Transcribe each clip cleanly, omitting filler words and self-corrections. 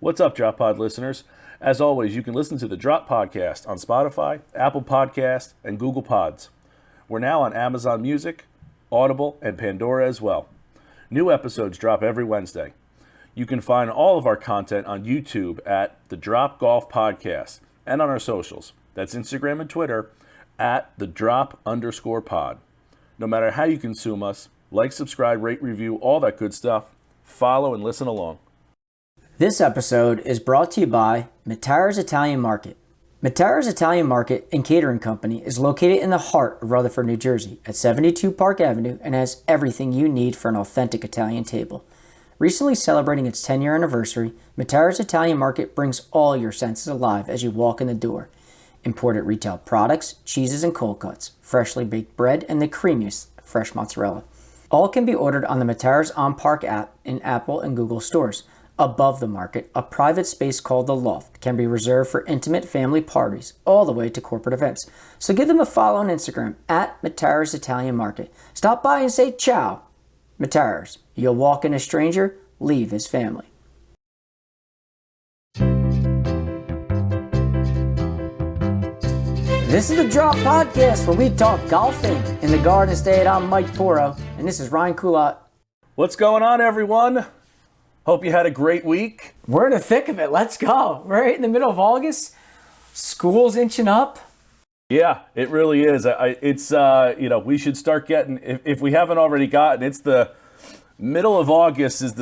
What's up, Drop Pod listeners? As always, you can listen to the Drop Podcast on Spotify, Apple Podcasts, and Google Pods. We're now on Amazon Music, Audible, and Pandora as well. New episodes drop every Wednesday. You can find all of our content on YouTube at the Drop Golf Podcast and on our socials. That's Instagram and Twitter at the Drop_pod. No matter how you consume us, like, subscribe, rate, review, all that good stuff. Follow and listen along. This episode is brought to you by Matera's Italian Market. Matera's Italian Market and Catering Company is located in the heart of Rutherford, New Jersey at 72 Park Avenue and has everything you need for an authentic Italian table. Recently celebrating its 10-year anniversary, Matera's Italian Market brings all your senses alive as you walk in the door. Imported retail products, cheeses and cold cuts, freshly baked bread, and the creamiest fresh mozzarella. All can be ordered on the Matera's On Park app in Apple and Google stores. Above the market, a private space called The Loft can be reserved for intimate family parties, all the way to corporate events. So give them a follow on Instagram at Matera's Italian Market. Stop by and say ciao. Matera's. You'll walk in a stranger, leave his family. This is the Drop Podcast where we talk golfing in the Garden State. I'm Mike Poro, and this is Ryan Coulott. What's going on, everyone? Hope you had a great week. We're in the thick of it. Let's go. We're right in the middle of August. School's inching up. Yeah, it really is. We should start getting, if we haven't already gotten, it's the middle of August is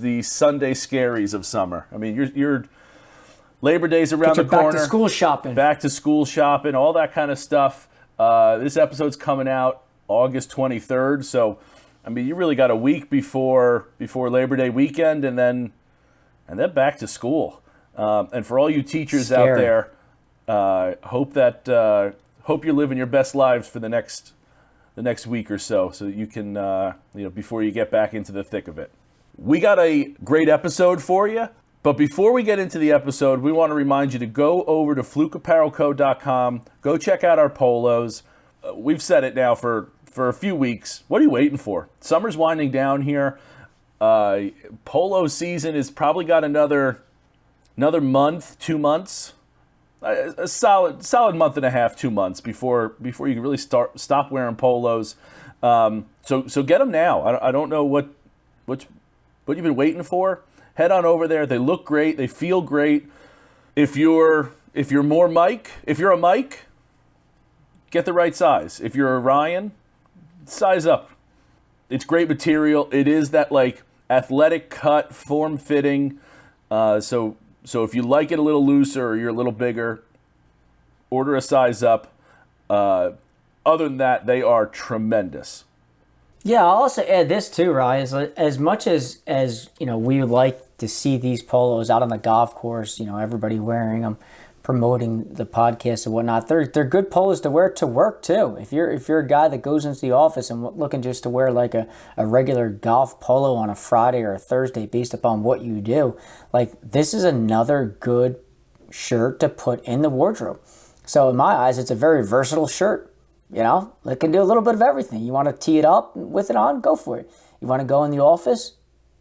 the Sunday scaries of summer. I mean, your Labor Day's around the corner. Back to school shopping, all that kind of stuff. This episode's coming out August 23rd, so I mean, you really got a week before Labor Day weekend, and then back to school. And for all you teachers out there, hope you're living your best lives for the next week or so that you can before you get back into the thick of it. We got a great episode for you, but before we get into the episode, we want to remind you to go over to flukeapparelco.com. Go check out our polos. We've said it now for a few weeks. What are you waiting for? Summer's winding down here. Polo season has probably got another month, 2 months, a solid month and a half, 2 months before you can really stop wearing polos. So get them now. I don't know what you've been waiting for. Head on over there. They look great. They feel great. If you're a Mike, get the right size. If you're a Ryan, size up. It's great material. It is that like athletic cut, form fitting. So if you like it a little looser or you're a little bigger, order a size up. Other than that, they are tremendous. Yeah, I'll also add this too, Ryan. As much as we would like to see these polos out on the golf course, everybody wearing them, promoting the podcast and whatnot, they're good polos to wear to work too. If you're a guy that goes into the office and looking just to wear like a regular golf polo on a Friday or a Thursday based upon what you do, like this is another good shirt to put in the wardrobe. So in my eyes, it's a very versatile shirt. It can do a little bit of everything. You want to tee it up with it on, go for it. You want to go in the office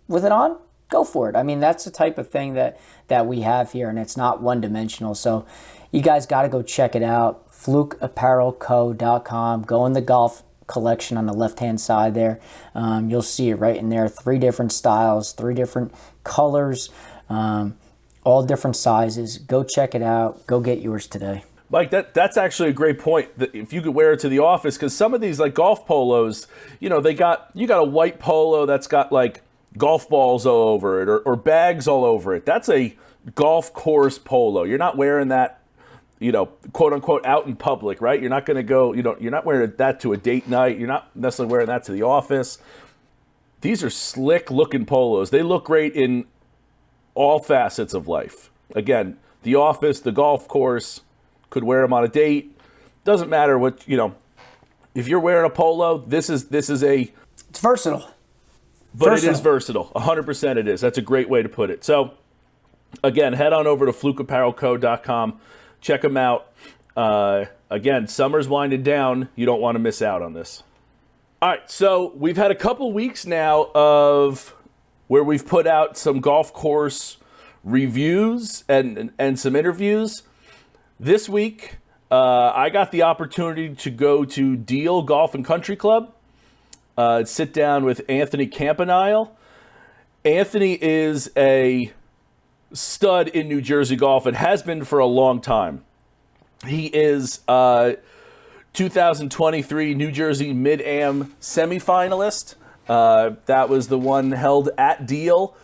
with it on, go for it. I mean, that's the type of thing that we have here, and it's not one-dimensional. So you guys got to go check it out, flukeapparelco.com. Go in the golf collection on the left-hand side there. You'll see it right in there. 3 different styles, 3 different colors, all different sizes. Go check it out. Go get yours today. Mike, that's actually a great point. That if you could wear it to the office, because some of these like golf polos, you got a white polo that's got like golf balls all over it or bags all over it. That's a golf course polo. You're not wearing that, quote unquote, out in public, right? You're not going to go, you're not wearing that to a date night. You're not necessarily wearing that to the office. These are slick looking polos. They look great in all facets of life. Again, the office, the golf course, could wear them on a date. Doesn't matter what, if you're wearing a polo, this is it's versatile. But it is versatile. 100% it is. That's a great way to put it. So, again, head on over to flukeapparelco.com. Check them out. Again, summer's winding down. You don't want to miss out on this. All right, so we've had a couple weeks now of where we've put out some golf course reviews and some interviews. This week, I got the opportunity to go to Deal Golf and Country Club, sit down with Anthony Campanile. Anthony is a stud in New Jersey golf and has been for a long time. He is 2023 New Jersey Mid-Am semi-finalist. That was the one held at Deal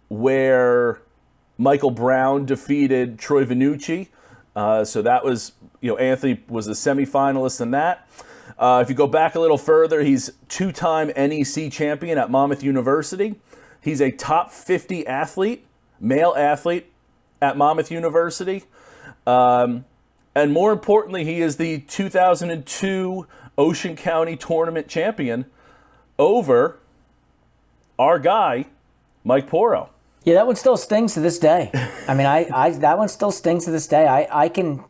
where Michael Brown defeated Troy Vannucci. So that was, Anthony was a semi-finalist in that. If you go back a little further, he's two-time NEC champion at Monmouth University. He's a top 50 athlete, male athlete at Monmouth University. And more importantly, he is the 2002 Ocean County Tournament champion over our guy, Mike Poro. Yeah, that one still stings to this day. I mean, that one still stings to this day. I can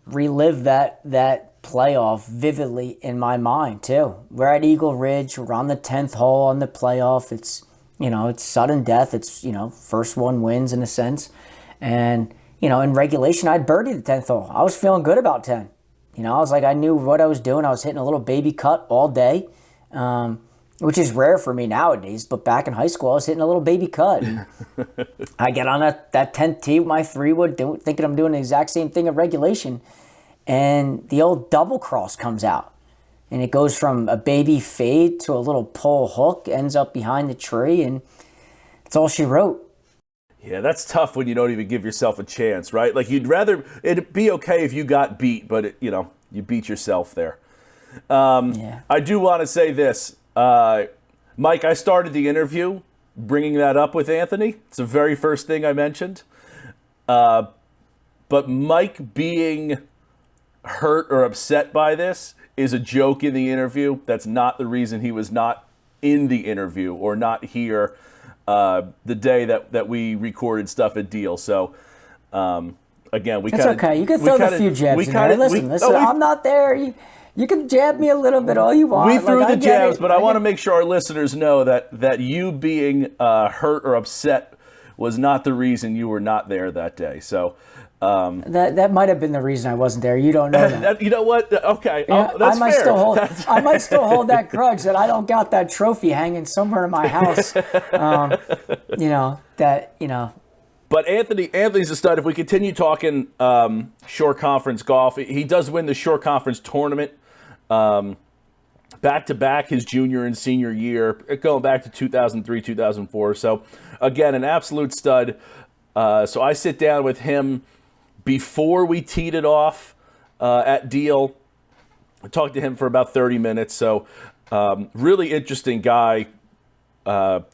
relive that playoff vividly in my mind too. We're at Eagle Ridge. We're on the 10th hole on the playoff. It's it's sudden death. It's first one wins in a sense, and in regulation I'd birdied the 10th hole. I was feeling good about 10. I was like, I knew what I was doing. I was hitting a little baby cut all day. Which is rare for me nowadays, but back in high school, I was hitting a little baby cut. And I get on that 10th tee with my 3-wood, thinking I'm doing the exact same thing in regulation, and the old double cross comes out. And it goes from a baby fade to a little pull hook, ends up behind the tree, and it's all she wrote. Yeah, that's tough when you don't even give yourself a chance, right? Like, it'd be okay if you got beat, but, you beat yourself there. Yeah. I do want to say this. Mike, I started the interview bringing that up with Anthony. It's the very first thing I mentioned. But Mike being hurt or upset by this is a joke in the interview. That's not the reason he was not in the interview or not here the day that we recorded stuff at Deal. So, again, That's okay. You can throw a few jabs in there. Listen, I'm not there. You can jab me a little bit all you want. We threw the jabs, but I want to make sure our listeners know that you being hurt or upset was not the reason you were not there that day. So that might have been the reason I wasn't there. You don't know that. You know what? Okay, yeah, that's fair. I might still hold that grudge that I don't got that trophy hanging somewhere in my house. But Anthony's a stud. If we continue talking Shore Conference golf, he does win the Shore Conference tournament back-to-back his junior and senior year, going back to 2003, 2004. So, again, an absolute stud. So I sit down with him before we teed it off at Deal. I talked to him for about 30 minutes. So, really interesting guy,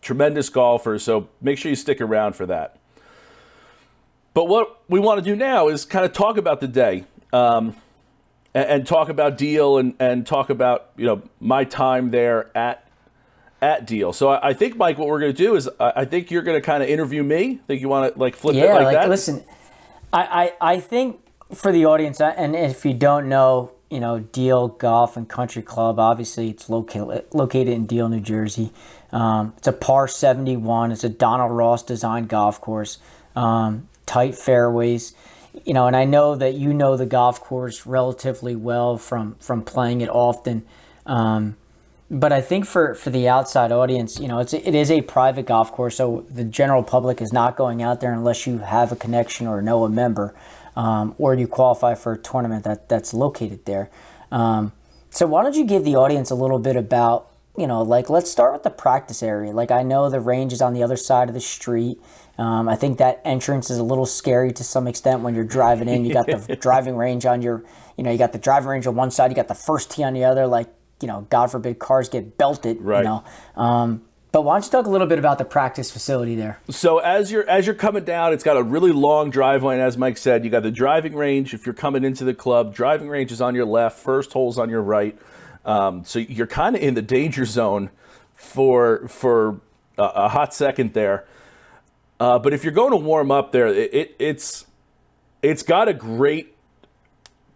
tremendous golfer. So make sure you stick around for that. But what we want to do now is kind of talk about the day and talk about Deal and talk about, my time there at Deal. So I think, Mike, what we're going to do is I think you're going to kind of interview me. I think you want to flip it like that? Listen, I think for the audience, and if you don't know, Deal Golf and Country Club, obviously it's located in Deal, New Jersey. It's a par 71. It's a Donald Ross designed golf course. Tight fairways, and I know that you know the golf course relatively well from playing it often. But I think for the outside audience, it is a private golf course, so the general public is not going out there unless you have a connection or know a member, or you qualify for a tournament that's located there. So why don't you give the audience a little bit about, let's start with the practice area. I know the range is on the other side of the street. I think that entrance is a little scary to some extent when you're driving in. You got the driving range on you got the driving range on one side, you got the first tee on the other, God forbid cars get belted, right. But why don't you talk a little bit about the practice facility there? So as you're coming down, it's got a really long driveway, and as Mike said, you got the driving range. If you're coming into the club, driving range is on your left, first hole's on your right. So you're kind of in the danger zone for a hot second there. But if you're going to warm up there, it's got a great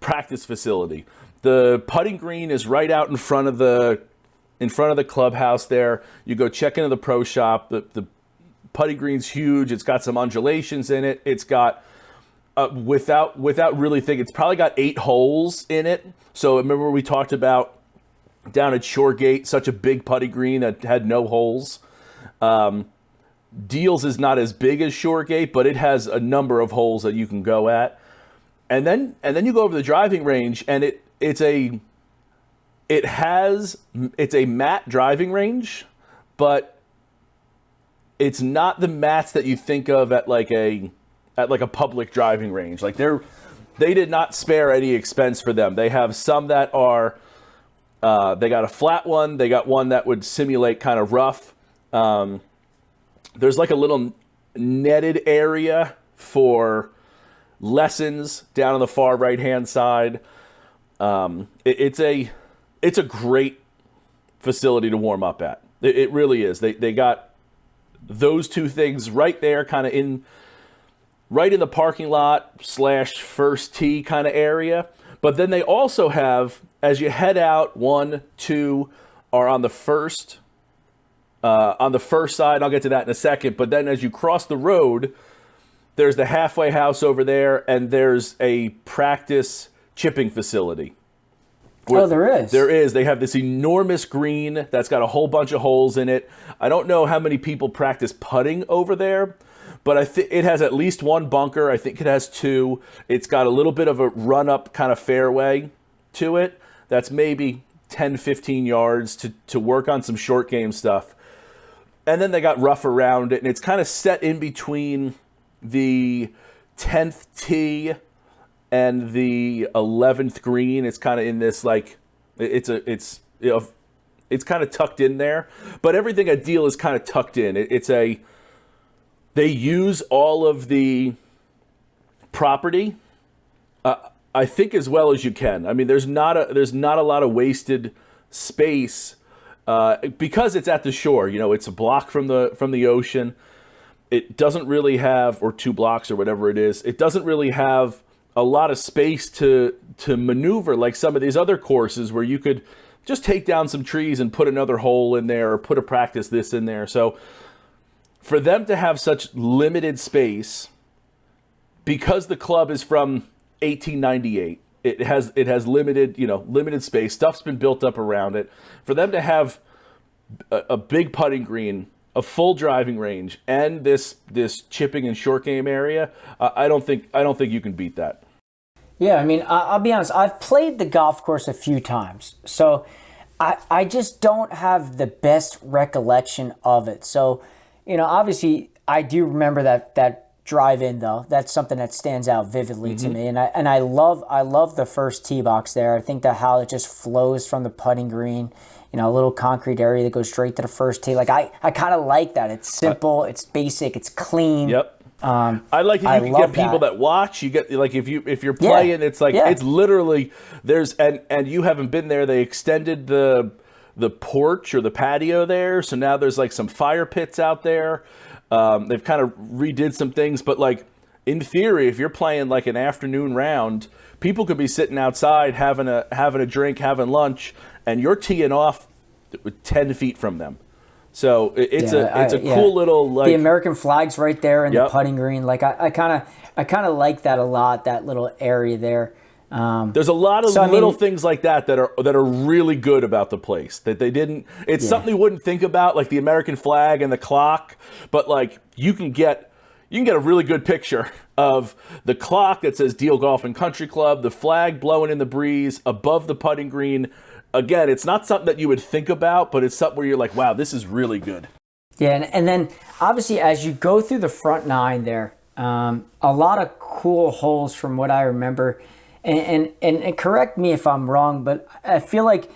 practice facility. The putting green is right out in front of the clubhouse there. You go check into the pro shop. The putting green's huge. It's got some undulations in it. It's got without really thinking, it's probably got 8 holes in it. So remember we talked about down at Shoregate, such a big putting green that had no holes. Deals is not as big as Shoregate, but it has a number of holes that you can go at. And then you go over the driving range, and it's a matte driving range, but it's not the mats that you think of at like a public driving range. Like they did not spare any expense for them. They have some that are they got a flat one, they got one that would simulate kind of rough. There's like a little netted area for lessons down on the far right hand side. It's a great facility to warm up at. It really is. They got those two things right there, kind of right in the parking lot / first tee kind of area. But then they also have, as you head out, 1, 2 are on the first side. I'll get to that in a second. But then as you cross the road, there's the halfway house over there, and there's a practice chipping facility. There is. There is. They have this enormous green that's got a whole bunch of holes in it. I don't know how many people practice putting over there, but I think it has at least 1 bunker. I think it has 2. It's got a little bit of a run-up kind of fairway to it. That's maybe 10, 15 yards to work on some short game stuff. And then they got rough around it, and it's kind of set in between the 10th tee and the 11th green. It's kind of in this, like, it's kind of tucked in there, but everything at Deal is kind of tucked in. They use all of the property, I think, as well as you can. I mean, there's not a lot of wasted space because it's at the shore. You know, it's a block from the ocean. It doesn't really have, or 2 blocks or whatever it is. It doesn't really have a lot of space to maneuver like some of these other courses where you could just take down some trees and put another hole in there or put a practice this in there. So for them to have such limited space, because the club is from 1898, it has limited space. Stuff's been built up around it. For them to have a big putting green, a full driving range, and this chipping and short game area, I don't think you can beat that. Yeah, I mean, I'll be honest. I've played the golf course a few times, so I just don't have the best recollection of it. So, obviously, I do remember that drive-in though. That's something that stands out vividly to me, and I love the first tee box there. I think that how it just flows from the putting green. A little concrete area that goes straight to the first tee. Like I kind of like that. It's simple, it's basic, it's clean. Yep. I like that you can get people that watch. You get, like, if you're playing, it's like it's literally there's and you haven't been there. They extended the porch or the patio there, so now there's like some fire pits out there. They've kind of redid some things, but like in theory, if you're playing like an afternoon round, people could be sitting outside having a drink, having lunch, and you're teeing off 10 feet from them. So it's a cool little, like, the American flag's right there in the putting green. Like I kind of like that a lot. That little area there. There's a lot of little things like that are really good about the place that they didn't. It's something you wouldn't think about, like the American flag and the clock, but like you can get a really good picture of the clock that says Deal Golf and Country Club, the flag blowing in the breeze above the putting green. Again, it's not something that you would think about, but it's something where you're like, wow, this is really good. Yeah, and then obviously as you go through the front 9 there, a lot of cool holes from what I remember. And correct me if I'm wrong, but I feel like,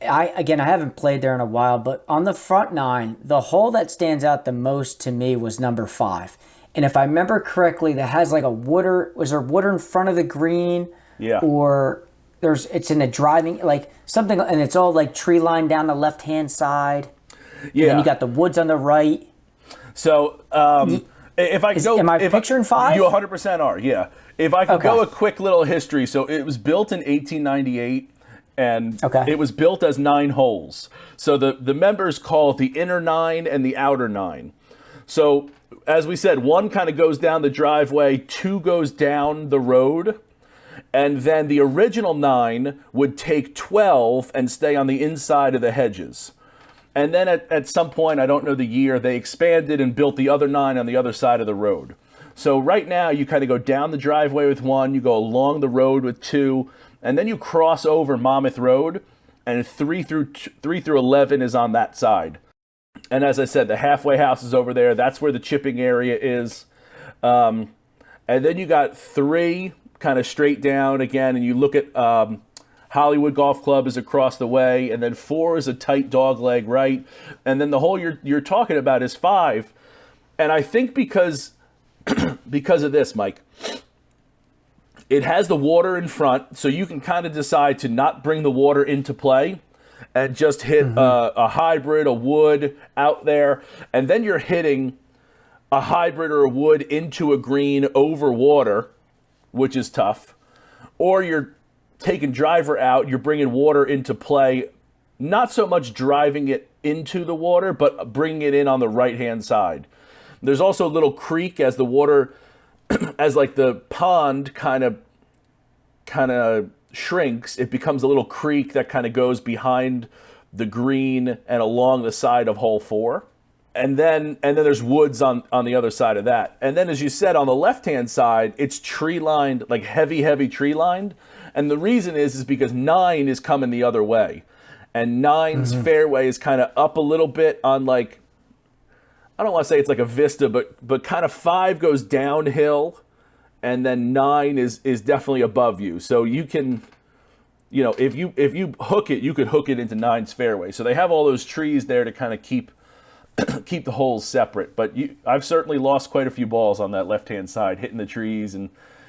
I haven't played there in a while, but on the front 9, the hole that stands out the most to me was number 5. And if I remember correctly, that has like was there water in front of the green? Yeah. Or it's in a driving, like something, and it's all like tree line down the left-hand side. Yeah. And then you got the woods on the right. So if I go... Am I picturing 5? You 100% are, yeah. If I could go a quick little history. So it was built in 1898, and it was built as 9 holes. So the members call it the inner 9 and the outer 9. So as we said, 1 kind of goes down the driveway, 2 goes down the road, and then the original 9 would take 12 and stay on the inside of the hedges. And then at some point, I don't know the year, they expanded and built the other 9 on the other side of the road. So right now, you kind of go down the driveway with 1, you go along the road with 2, and then you cross over Monmouth Road, and 3 through 11 is on that side. And as I said, the halfway house is over there. That's where the chipping area is. And then you got 3 kind of straight down again, and you look at Hollywood Golf Club is across the way, and then 4 is a tight dog leg right, and then the hole you're talking about is 5. And I think because of this, Mike, it has the water in front, so you can kind of decide to not bring the water into play and just hit a hybrid, a wood out there, and then you're hitting a hybrid or a wood into a green over water, which is tough. Or you're taking driver out, you're bringing water into play, not so much driving it into the water, but bringing it in on the right-hand side. There's also a little creek as the water, as like the pond kind of shrinks, it becomes a little creek that kind of goes behind the green and along the side of hole 4. And then there's woods on the other side of that. And then, as you said, on the left-hand side, it's tree-lined, like heavy tree-lined. And the reason is because 9 is coming the other way. And 9's fairway is kind of up a little bit on, like, I don't want to say it's like a vista, but kind of 5 goes downhill, and then 9 is definitely above you. So you can, if you hook it, you could hook it into 9's fairway. So they have all those trees there to kind of keep the holes separate. But I've certainly lost quite a few balls on that left-hand side, hitting the trees and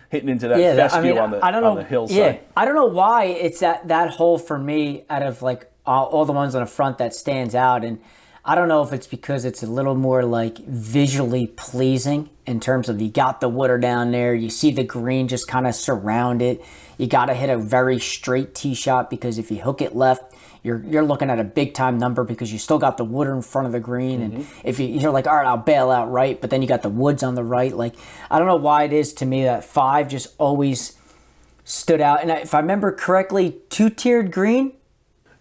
hitting into that fescue on the hillside. Yeah, I don't know why it's that hole for me out of like all the ones on the front that stands out. And I don't know if it's because it's a little more like visually pleasing in terms of you got the water down there, you see the green just kind of surround it. You got to hit a very straight tee shot because if you hook it left, you're looking at a big time number because you still got the water in front of the green. And if you're like, all right, I'll bail out right, but then you got the woods on the right. Like, I don't know why it is to me that 5 just always stood out. And if I remember correctly, 2-tiered green.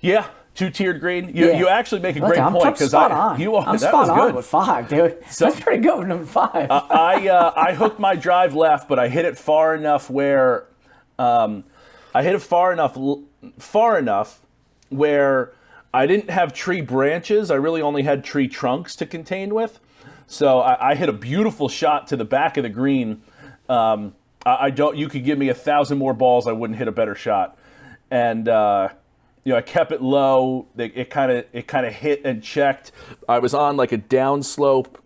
Yeah. 2-tiered green. You actually make a great point because I'm spot on with 5, dude. So, that's pretty good with number 5. I hooked my drive left, but I hit it far enough where where I didn't have tree branches. I really only had tree trunks to contain with. So I hit a beautiful shot to the back of the green. You could give me 1,000 more balls, I wouldn't hit a better shot. And I kept it low. It kind of hit and checked. I was on like a downslope.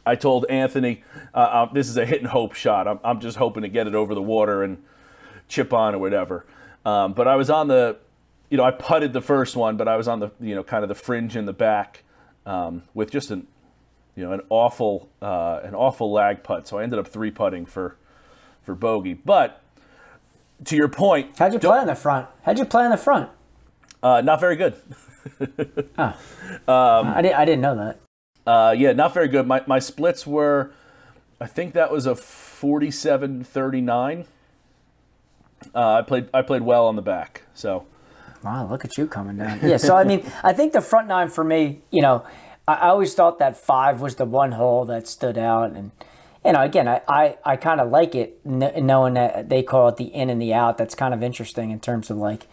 I told Anthony, this is a hit and hope shot. I'm just hoping to get it over the water and chip on or whatever. But I was on the, I putted the first one, but I was on the, kind of the fringe in the back with just an awful lag putt. So I ended up 3-putting for bogey. But to your point, how'd you play on the front? Not very good. I didn't know that. Yeah, not very good. My splits were, I think that was a 47-39. I played well on the back. So. Wow, look at you coming down. Yeah, so I mean, I think the front 9 for me, I always thought that 5 was the one hole that stood out. And, again, I kind of like it knowing that they call it the in and the out. That's kind of interesting in terms of like,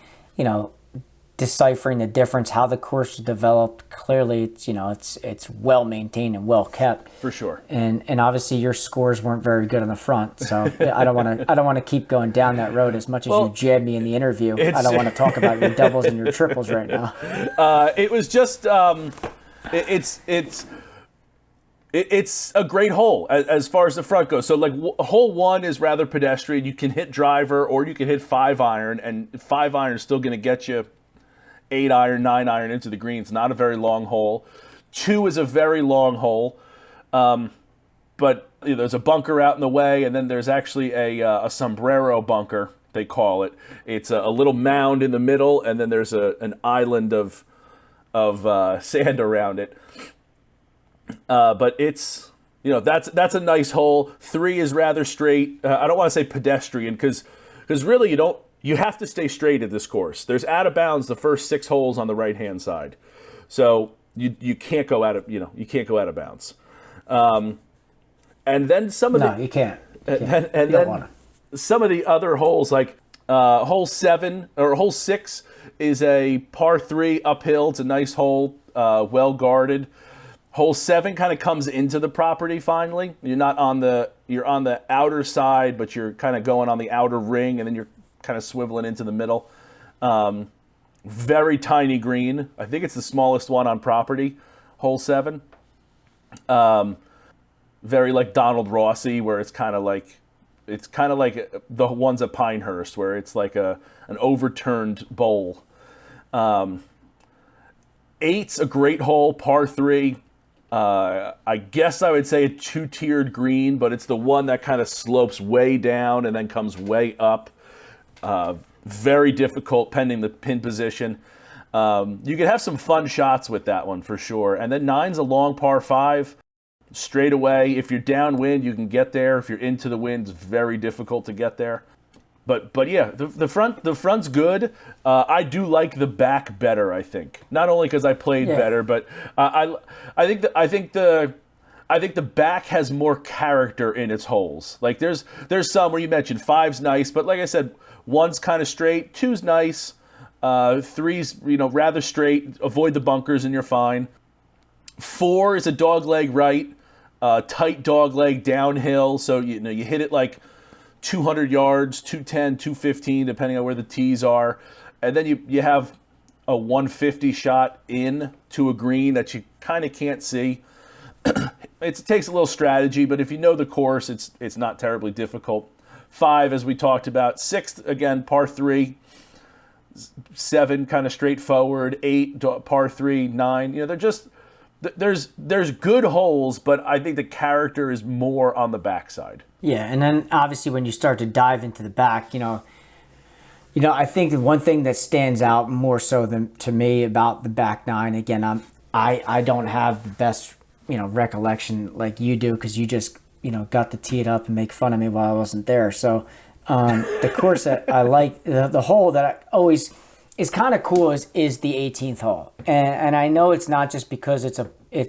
deciphering the difference, how the course was developed. Clearly, it's well maintained and well kept for sure. And obviously your scores weren't very good on the front, so I don't want to keep going down that road as much as you jabbed me in the interview. I don't want to talk about your doubles and your triples right now. It was just it's a great hole as far as the front goes. So like hole 1 is rather pedestrian. You can hit driver or you can hit 5-iron, and 5-iron is still going to get you 8-iron, 9-iron into the green. It's not a very long hole. 2 is a very long hole, but there's a bunker out in the way, and then there's actually a sombrero bunker, they call it. It's a little mound in the middle, and then there's an island of sand around it. But it's, that's a nice hole. 3 is rather straight. I don't want to say pedestrian because really you have to stay straight at this course. There's out of bounds the first 6 holes on the right hand side, so you can't go out of bounds. And then some of you can't. And then some of the other holes, like hole 7 or hole 6, is a par 3 uphill. It's a nice hole, well guarded. Hole 7 kind of comes into the property finally. You're on the outer side, but you're kind of going on the outer ring, and then you're kind of swiveling into the middle. Very tiny green. I think it's the smallest one on property, hole 7. Very like Donald Rossi, where it's kind of like the ones at Pinehurst, where it's like an overturned bowl. 8's a great hole, par 3. I guess I would say a 2-tiered green, but it's the one that kind of slopes way down and then comes way up. Very difficult pending the pin position. You could have some fun shots with that one for sure. And then 9's a long par 5. Straight away, if you're downwind, you can get there. If you're into the wind, it's very difficult to get there. But yeah, the front's good. I do like the back better. I think not only because I played better, but I think the back has more character in its holes. Like there's some where you mentioned 5's nice, but like I said, 1's kind of straight, 2's nice, 3's rather straight. Avoid the bunkers and you're fine. 4 is a dog leg right, tight dog leg downhill. So you hit it like 200 yards, 210, 215, depending on where the tees are. And then you have a 150 shot in to a green that you kind of can't see. It takes a little strategy, but if you know the course, it's not terribly difficult. 5, as we talked about. 6, again, par 3. 7, kind of straightforward. 8, par 3. 9, they're just... There's good holes, but I think the character is more on the backside. Yeah, and then obviously when you start to dive into the back, I think the one thing that stands out more so than to me about the back 9, again, I don't have the best recollection like you do, because you just got to tee it up and make fun of me while I wasn't there. So the course that I like, the hole that I always is kind of cool is the 18th hole, and I know it's not just because it's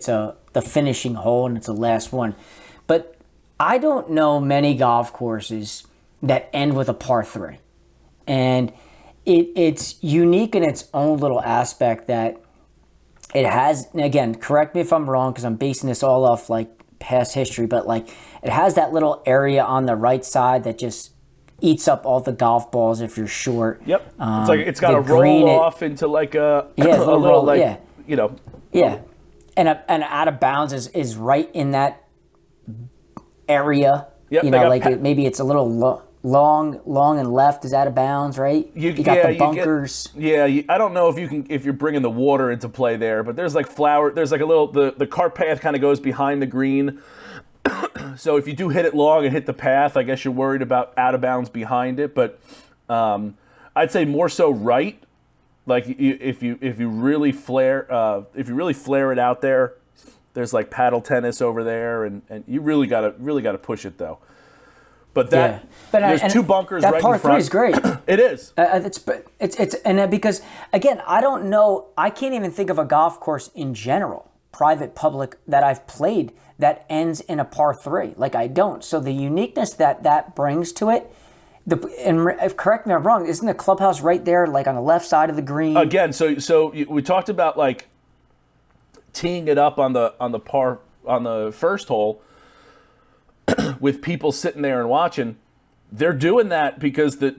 the finishing hole and it's the last one, but I don't know many golf courses that end with a par 3, and it's unique in its own little aspect that it has. And again, correct me if I'm wrong, because I'm basing this all off like past history, but like it has that little area on the right side that just eats up all the golf balls if you're short. Yep. It's like it's got to roll off into like a little like yeah. And out of bounds is right in that area. Yep, maybe it's a little long and left is out of bounds, right? You got the bunkers. I don't know if you're bringing the water into play there, but there's like there's like a little the cart path kind of goes behind the green. So if you do hit it long and hit the path, I guess you're worried about out of bounds behind it. But I'd say more so right. Like if you really flare it out there, there's like paddle tennis over there, and you really gotta push it though. But there's 2 bunkers right in front. That par 3 is great. It is. Because again, I don't know. I can't even think of a golf course in general, private, public, that I've played that ends in a par 3. Like I don't. So the uniqueness that brings to it. And correct me if I'm wrong. Isn't the clubhouse right there, like on the left side of the green? Again, so we talked about like teeing it up on the first hole with people sitting there and watching. They're doing that because the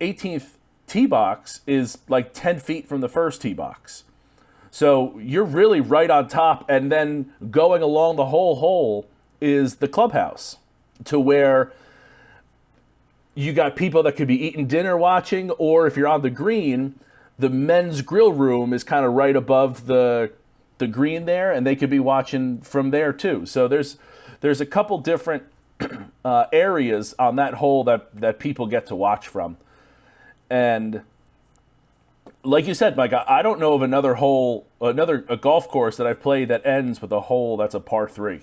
18th tee box is like 10 feet from the first tee box. So you're really right on top, and then going along the whole hole is the clubhouse, to where you got people that could be eating dinner watching, or if you're on the green, the men's grill room is kind of right above the green there, and they could be watching from there too. So there's a couple different areas on that hole that people get to watch from. And like you said, Mike, I don't know of another a golf course that I've played that ends with a hole that's a par 3.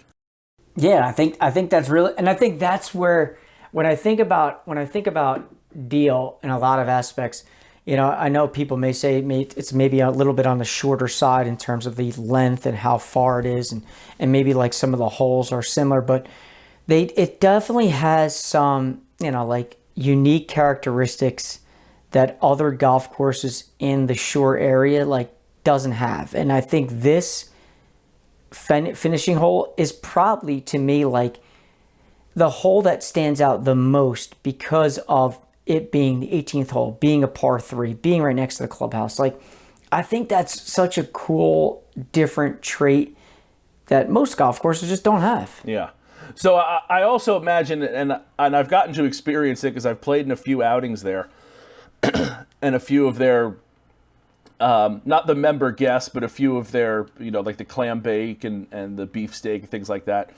Yeah, I think that's really, and I think that's where when I think about deal in a lot of aspects, I know people may say it's maybe a little bit on the shorter side in terms of the length and how far it is, and maybe like some of the holes are similar, but it definitely has some like unique characteristics that other golf courses in the shore area like doesn't have. And I think this finishing hole is probably, to me, like the hole that stands out the most because of it being the 18th hole, being a par 3, being right next to the clubhouse. Like, I think that's such a cool, different trait that most golf courses just don't have. Yeah. So I also imagine, and I've gotten to experience it because I've played in a few outings there, and a few of their, not the member guests, but a few of their, like the clam bake and the beefsteak and things like that.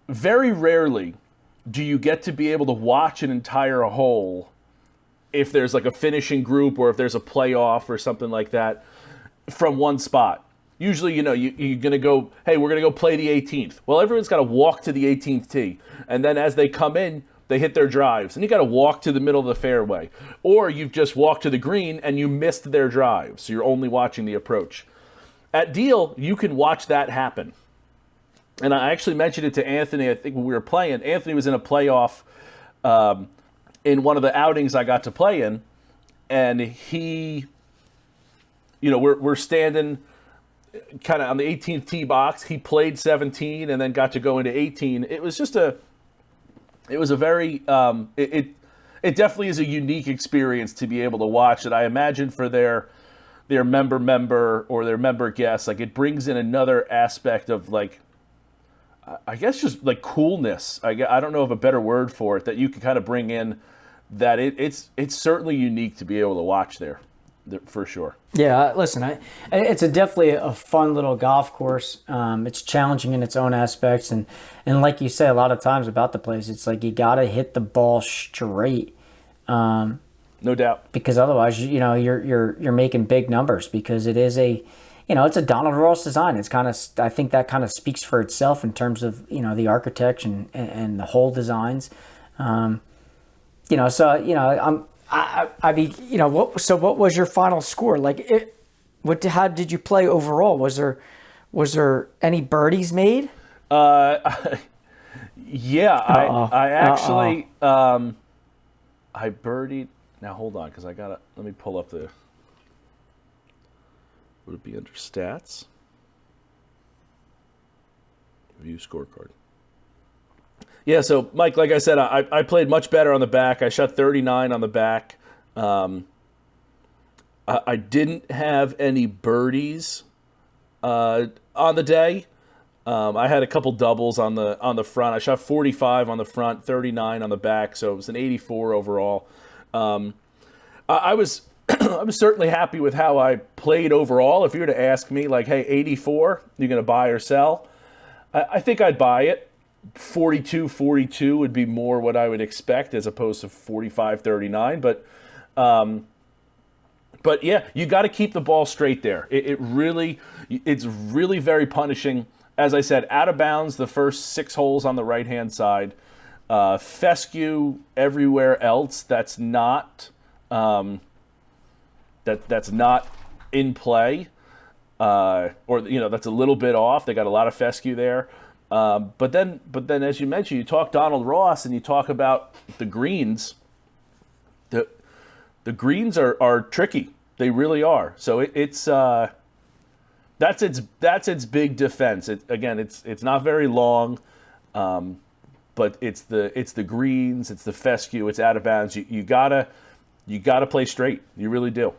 Very rarely do you get to be able to watch an entire hole if there's like a finishing group or if there's a playoff or something like that from one spot. Usually, you're going to go, hey, we're going to go play the 18th. Well, everyone's got to walk to the 18th tee. And then as they come in, they hit their drives. And you got to walk to the middle of the fairway. Or you've just walked to the green and you missed their drive. So you're only watching the approach. At Deal, you can watch that happen. And I actually mentioned it to Anthony, I think when we were playing. Anthony was in a playoff in one of the outings I got to play in. And he, we're standing kind of on the 18th tee box. He played 17 and then got to go into 18. It was just it was a very, it definitely is a unique experience to be able to watch it. I imagine for their member or their member guests, like it brings in another aspect of like, I guess just like coolness. I don't know of a better word for it that you can kind of bring in that it's certainly unique to be able to watch there. For sure. Yeah, listen, it's definitely a fun little golf course. It's challenging in its own aspects, and like you say, a lot of times about the place, it's like you got to hit the ball straight. No doubt. Because otherwise, you're making big numbers because it is it's a Donald Ross design. It's kind of, I think that kind of speaks for itself in terms of the architecture and the whole designs. What was your final score? Like, how did you play overall? Was there any birdies made? Yeah, I actually, I birdied. Now hold on, because let me pull up would it be under stats? View scorecard. Yeah, so Mike, like I said, I played much better on the back. I shot 39 on the back. I didn't have any birdies on the day. I had a couple doubles on the front. I shot 45 on the front, 39 on the back, so it was an 84 overall. I was I was certainly happy with how I played overall. If you were to ask me, like, hey, 84, you going to buy or sell? I think I'd buy it. 42-42 would be more what I would expect as opposed to 45-39. But yeah, you got to keep the ball straight there. It's really very punishing. As I said, out of bounds the first 6 holes on the right-hand side. Fescue everywhere else that's not that's not in play, or that's a little bit off. They got a lot of fescue there. But then, as you mentioned, you talk Donald Ross and you talk about the greens. The greens are tricky. They really are. So that's its big defense. It's not very long, but it's the greens, it's the fescue, it's out of bounds. You gotta play straight. You really do.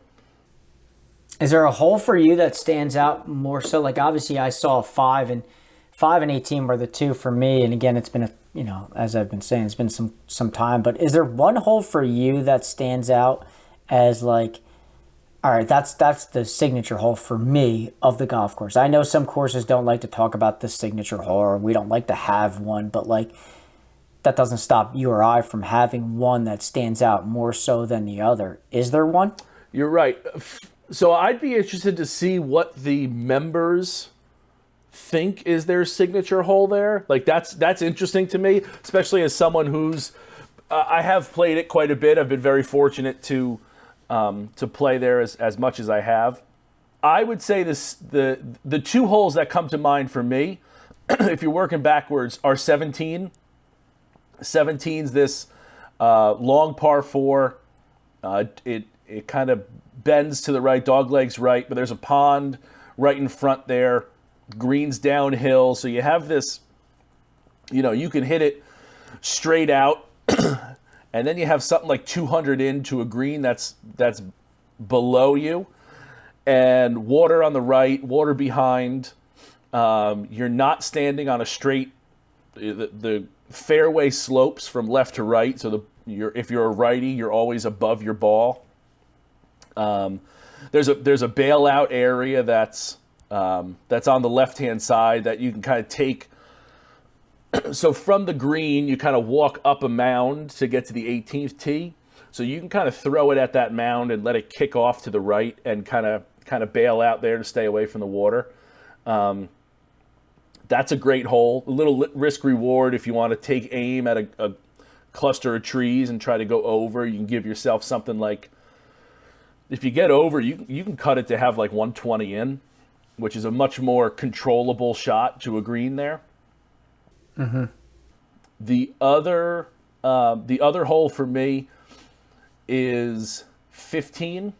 Is there a hole for you that stands out more so? Like, obviously I saw 5 and 18 were the two for me. And again, it's been as I've been saying, it's been some time, but is there one hole for you that stands out as like, all right, that's the signature hole for me of the golf course? I know some courses don't like to talk about the signature hole, or we don't like to have one, but like, that doesn't stop you or I from having one that stands out more so than the other. Is there one? You're right. So I'd be interested to see what the members think is their signature hole there. Like that's interesting to me, especially as someone who's I have played it quite a bit. I've been very fortunate to play there as much as I have. I would say the two holes that come to mind for me, if you're working backwards, are 17. 17's this long par 4. It kind of bends to the right, dog legs right, but there's a pond right in front there. Green's downhill, so you have this, you can hit it straight out, and then you have something like 200 into a green that's below you, and water on the right, water behind. You're not standing on a straight. The fairway slopes from left to right, so if you're a righty, you're always above your ball. There's a bailout area that's on the left-hand side that you can kind of take. So from the green, you kind of walk up a mound to get to the 18th tee. So you can kind of throw it at that mound and let it kick off to the right and kind of bail out there to stay away from the water. That's a great hole. A little risk reward if you want to take aim at a cluster of trees and try to go over. You can give yourself something like, if you get over, you can cut it to have like 120 in, which is a much more controllable shot to a green there. Mm-hmm. The other hole for me is 15.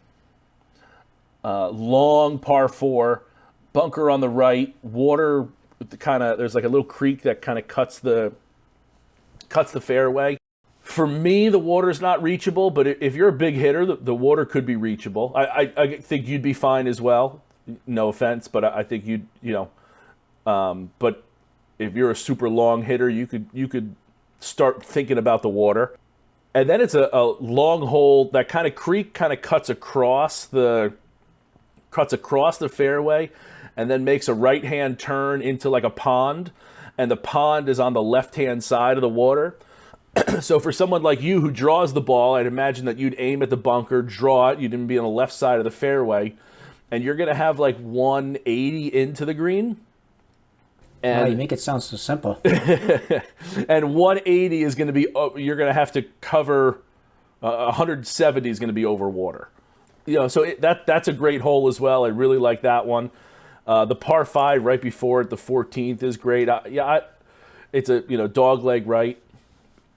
Long par 4, bunker on the right, water. There's like a little creek that kind of cuts the fairway. For me, the water's not reachable, but if you're a big hitter, the water could be reachable. I think you'd be fine as well. No offense, but I think but if you're a super long hitter, you could start thinking about the water. And then it's a long hole. That kind of creek kind of cuts across the fairway, and then makes a right-hand turn into like a pond, and the pond is on the left-hand side of the water. So for someone like you who draws the ball, I'd imagine that you'd aim at the bunker, draw it, you'd be on the left side of the fairway, and you're going to have like 180 into the green. And wow, you make it sound so simple. And 180 is going to be, you're going to have to cover, 170 is going to be over water. So that's a great hole as well. I really like that one. The par 5 right before it, the 14th, is great. It's a dog leg right,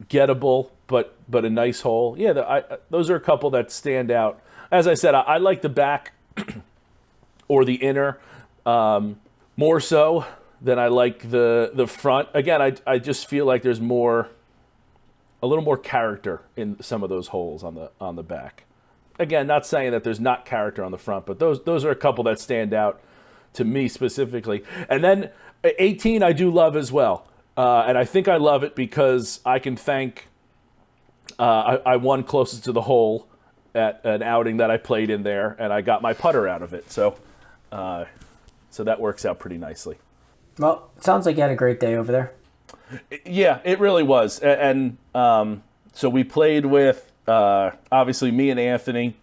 gettable, but a nice hole. Yeah, those are a couple that stand out. As I said, I like the back or the inner more so than I like the front. Again, I just feel like there's a little more character in some of those holes on the back. Again, not saying that there's not character on the front, but those are a couple that stand out to me specifically. And then 18 I do love as well. And I think I love it because I can thank I won closest to the hole at an outing that I played in there, and I got my putter out of it. So that works out pretty nicely. Well, it sounds like you had a great day over there. Yeah, it really was. And so we played with obviously me and Anthony,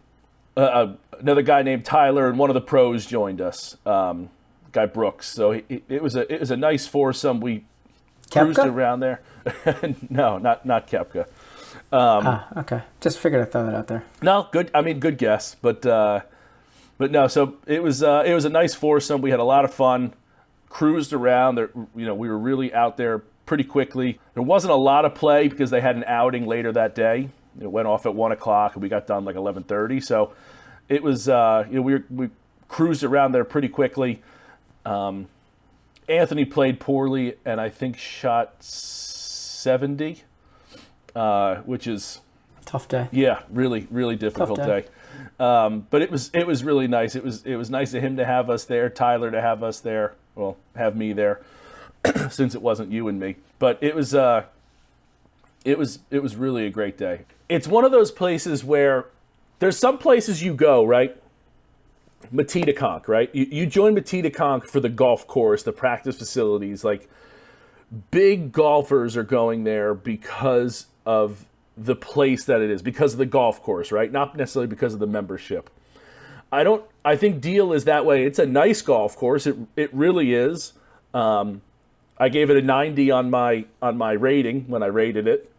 another guy named Tyler, and one of the pros joined us, guy Brooks. So it was a nice foursome. We cruised around there. No, not Koepka. Okay. Just figured I'd throw that out there. No, good. I mean, good guess, but no. So it was a nice foursome. We had a lot of fun. Cruised around there. We were really out there pretty quickly. There wasn't a lot of play because they had an outing later that day. It went off at 1:00 and we got done like 11:30. So it was we cruised around there pretty quickly. Anthony played poorly and I think shot 70, which is tough day. Yeah, really, really difficult day. But it was really nice. It was nice of him to have us there, Tyler to have us there. Well, have me there, since it wasn't you and me. But it was really a great day. It's one of those places where there's some places you go, right? Matita, right? You join Matita for the golf course, the practice facilities. Like, big golfers are going there because of the place that it is, because of the golf course, right? Not necessarily because of the membership. I think Deal is that way. It's a nice golf course. It really is. I gave it a 90 on my rating when I rated it.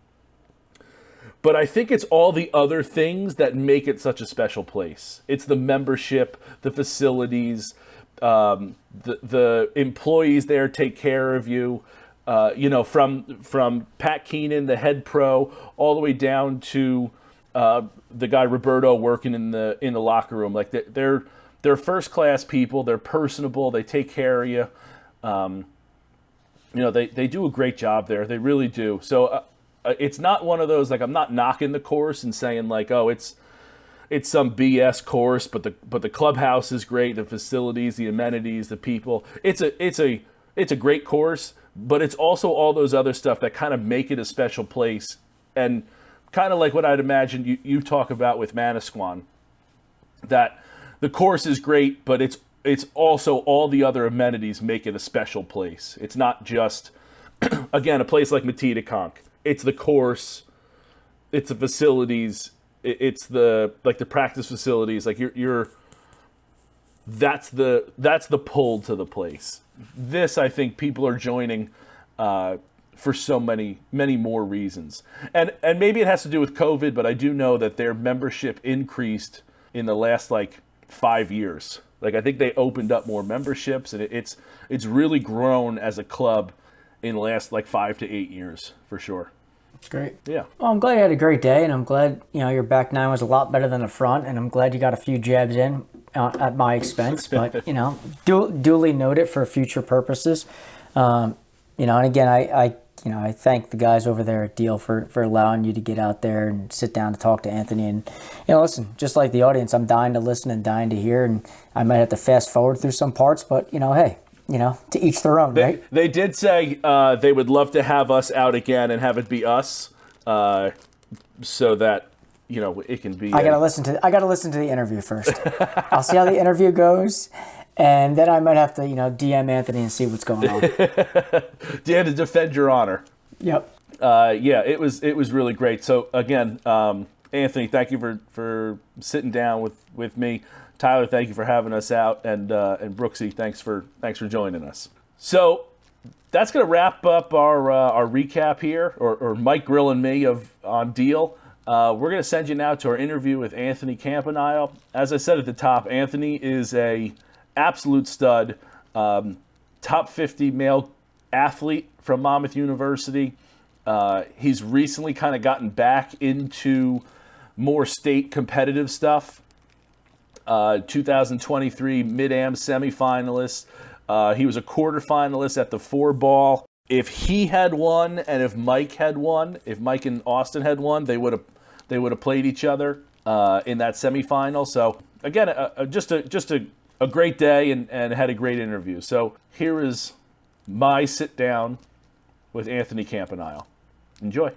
But I think it's all the other things that make it such a special place. It's the membership, the facilities, the employees there take care of you. From Pat Keenan, the head pro, all the way down to the guy Roberto working in the locker room. Like they're first class people. They're personable. They take care of you. They do a great job there. They really do. So it's not one of those, like, I'm not knocking the course and saying like, oh, it's some BS course, but the clubhouse is great, the facilities, the amenities, the people. It's a great course, but it's also all those other stuff that kind of make it a special place, and kind of like what I'd imagine you talk about with Manasquan, that the course is great, but it's also all the other amenities make it a special place. It's not just, again, a place like Matita. It's the course, it's the facilities, it's the practice facilities. Like that's the pull to the place. This, I think, people are joining for so many more reasons, and maybe it has to do with COVID. But I do know that their membership increased in the last 5 years. Like, I think they opened up more memberships, and it's really grown as a club in the last 5 to 8 years for sure. That's great. Yeah. Well, I'm glad you had a great day, and I'm glad your back nine was a lot better than the front, and I'm glad you got a few jabs in at my expense. But duly noted for future purposes. And again, I thank the guys over there at Deal for allowing you to get out there and sit down to talk to Anthony. And listen, just like the audience, I'm dying to listen and dying to hear, and I might have to fast forward through some parts, but hey. To each their own, right? They did say they would love to have us out again and have it be us, so that it can be. I gotta listen to the interview first. I'll see how the interview goes, and then I might have to DM Anthony and see what's going on. Dan, to defend your honor. Yep. Yeah, it was really great. So again, Anthony, thank you for sitting down with me. Tyler, thank you for having us out, and Brooksy, thanks for joining us. So that's going to wrap up our recap here, or Mike Grill and me on Deal. We're going to send you now to our interview with Anthony Campanile. As I said at the top, Anthony is a absolute stud, top 50 male athlete from Monmouth University. He's recently kind of gotten back into more state competitive stuff. 2023 Mid-Am semi-finalist. He was a quarterfinalist at the 4-ball. If he had won, and if Mike and Austin had won, they would have played each other in that semifinal. So again, just a great day, and had a great interview. So here is my sit down with Anthony Campanile. Enjoy.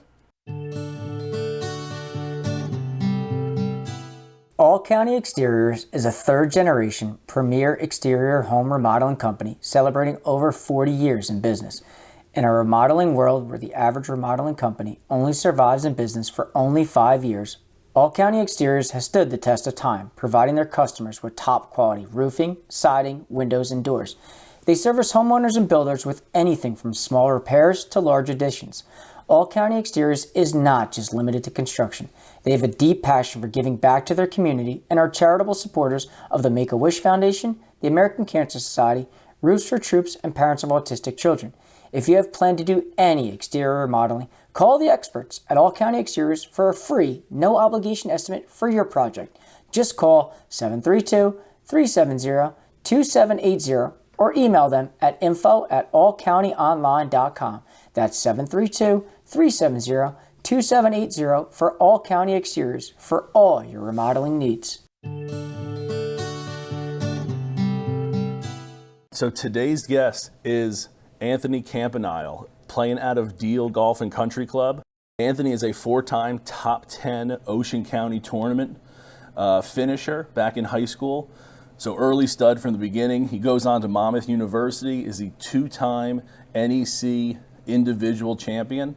All County Exteriors is a third-generation premier exterior home remodeling company celebrating over 40 years in business. In a remodeling world where the average remodeling company only survives in business for only 5 years, All County Exteriors has stood the test of time, providing their customers with top-quality roofing, siding, windows, and doors. They service homeowners and builders with anything from small repairs to large additions. All County Exteriors is not just limited to construction. They have a deep passion for giving back to their community and are charitable supporters of the Make-A-Wish Foundation, the American Cancer Society, Roofs for Troops, and Parents of Autistic Children. If you have planned to do any exterior remodeling, call the experts at All County Exteriors for a free, no-obligation estimate for your project. Just call 732-370-2780 or email them at info@allcountyonline.com. That's 732-370-2780 for All County Exteriors for all your remodeling needs. So today's guest is Anthony Campanile, playing out of Deal Golf and Country Club. Anthony is a 4-time top 10 Ocean County tournament finisher back in high school. So early stud from the beginning. He goes on to Monmouth University, is a 2-time NEC individual champion.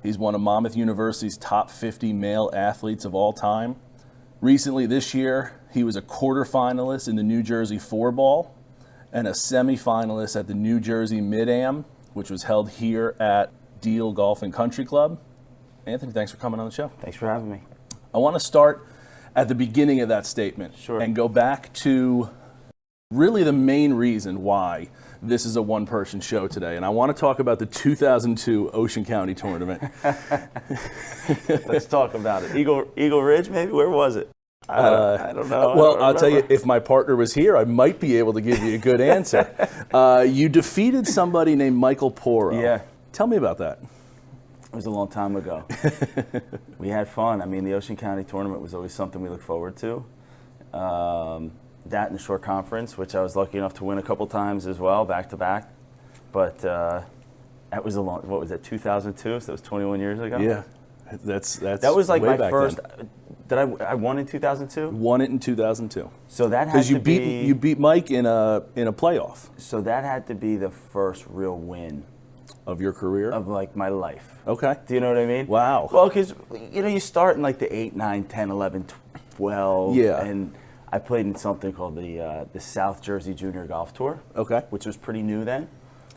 He's one of Monmouth University's top 50 male athletes of all time. Recently this year, He was a quarterfinalist in the New Jersey 4-ball and a semi-finalist at the New Jersey Mid-Am, which was held here at Deal Golf and Country Club. Anthony, thanks for coming on the show. Thanks for having me. I want to start at the beginning of that statement. Sure. And go back to really the main reason why this is a one-person show today. And I want to talk about the 2002 Ocean County Tournament. Let's talk about it. Eagle Ridge, maybe? Where was it? I don't know. Well, I'll tell you, if my partner was here, I might be able to give you a good answer. You defeated somebody named Michael Poro. Yeah. Tell me about that. It was a long time ago. We had fun. I mean, the Ocean County Tournament was always something we looked forward to. That and the short conference, which I was lucky enough to win a couple times as well, back to back. But that was what was that, 2002? So that was 21 years ago? Yeah. That was like way my back first. then. Did I won in 2002? Won it in 2002. So that had Because to be. you beat Mike in a playoff So that had to be the first real win of your career. of like my life. Okay. Do you know what I mean? Wow. Well, because you start in like the 8, 9, 10, 11, 12. Yeah. And I played in something called the South Jersey Junior Golf Tour. Okay. Which was pretty new then,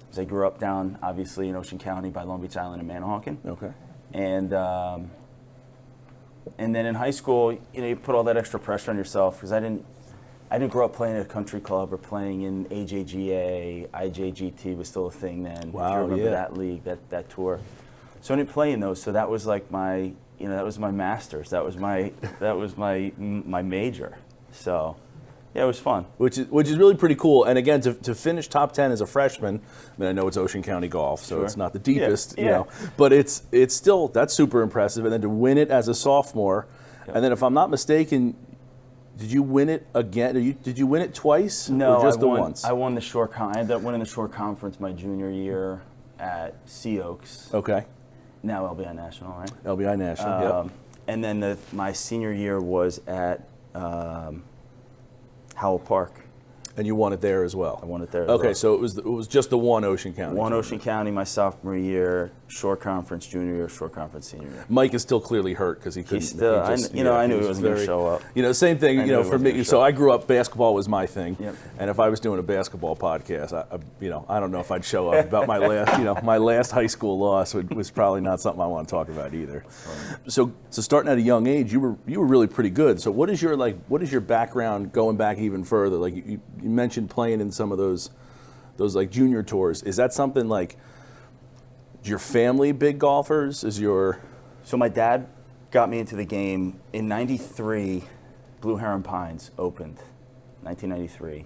because I grew up down obviously in Ocean County by Long Beach Island and Manahawkin. Okay. And then in high school, you put all that extra pressure on yourself, because I didn't grow up playing at a country club or playing in AJGA. IJGT was still a thing then. Wow, if you remember yeah. that league, that tour. So I didn't play in those. So that was like my, that was my masters. That was my major. So yeah, it was fun. Which is really pretty cool. And again, to finish top 10 as a freshman, I mean, I know it's Ocean County golf, so Sure. it's not the deepest, Yeah. but it's still, that's super impressive. And then to win it as a sophomore, Yep. and then if I'm not mistaken, did you win it again? Did you win it twice? No, or just I won, once? I won the short. I ended up winning the short conference my junior year at Sea Oaks. Okay. Now LBI National, right? LBI National. Yep. And then my senior year was at Howell Park. And you won it there as well. I won it there. As Okay, well. so it was just the one Ocean County. One tournament. Ocean County my sophomore year, short conference junior year, short conference senior year. Mike is still clearly hurt because he couldn't. He's still, I knew he wasn't going to show up. Same thing. I knew he For wasn't me. gonna So show I grew up. Basketball was my thing. Yep. And if I was doing a basketball podcast, I don't know if I'd show up. About my last, my last high school loss was probably not something I want to talk about either. So starting at a young age, you were really pretty good. So what is your background going back even further? Like you mentioned playing in some of those like junior tours. Is that something like? Is your family big golfers? So my dad got me into the game in '93. Blue Heron Pines opened, 1993.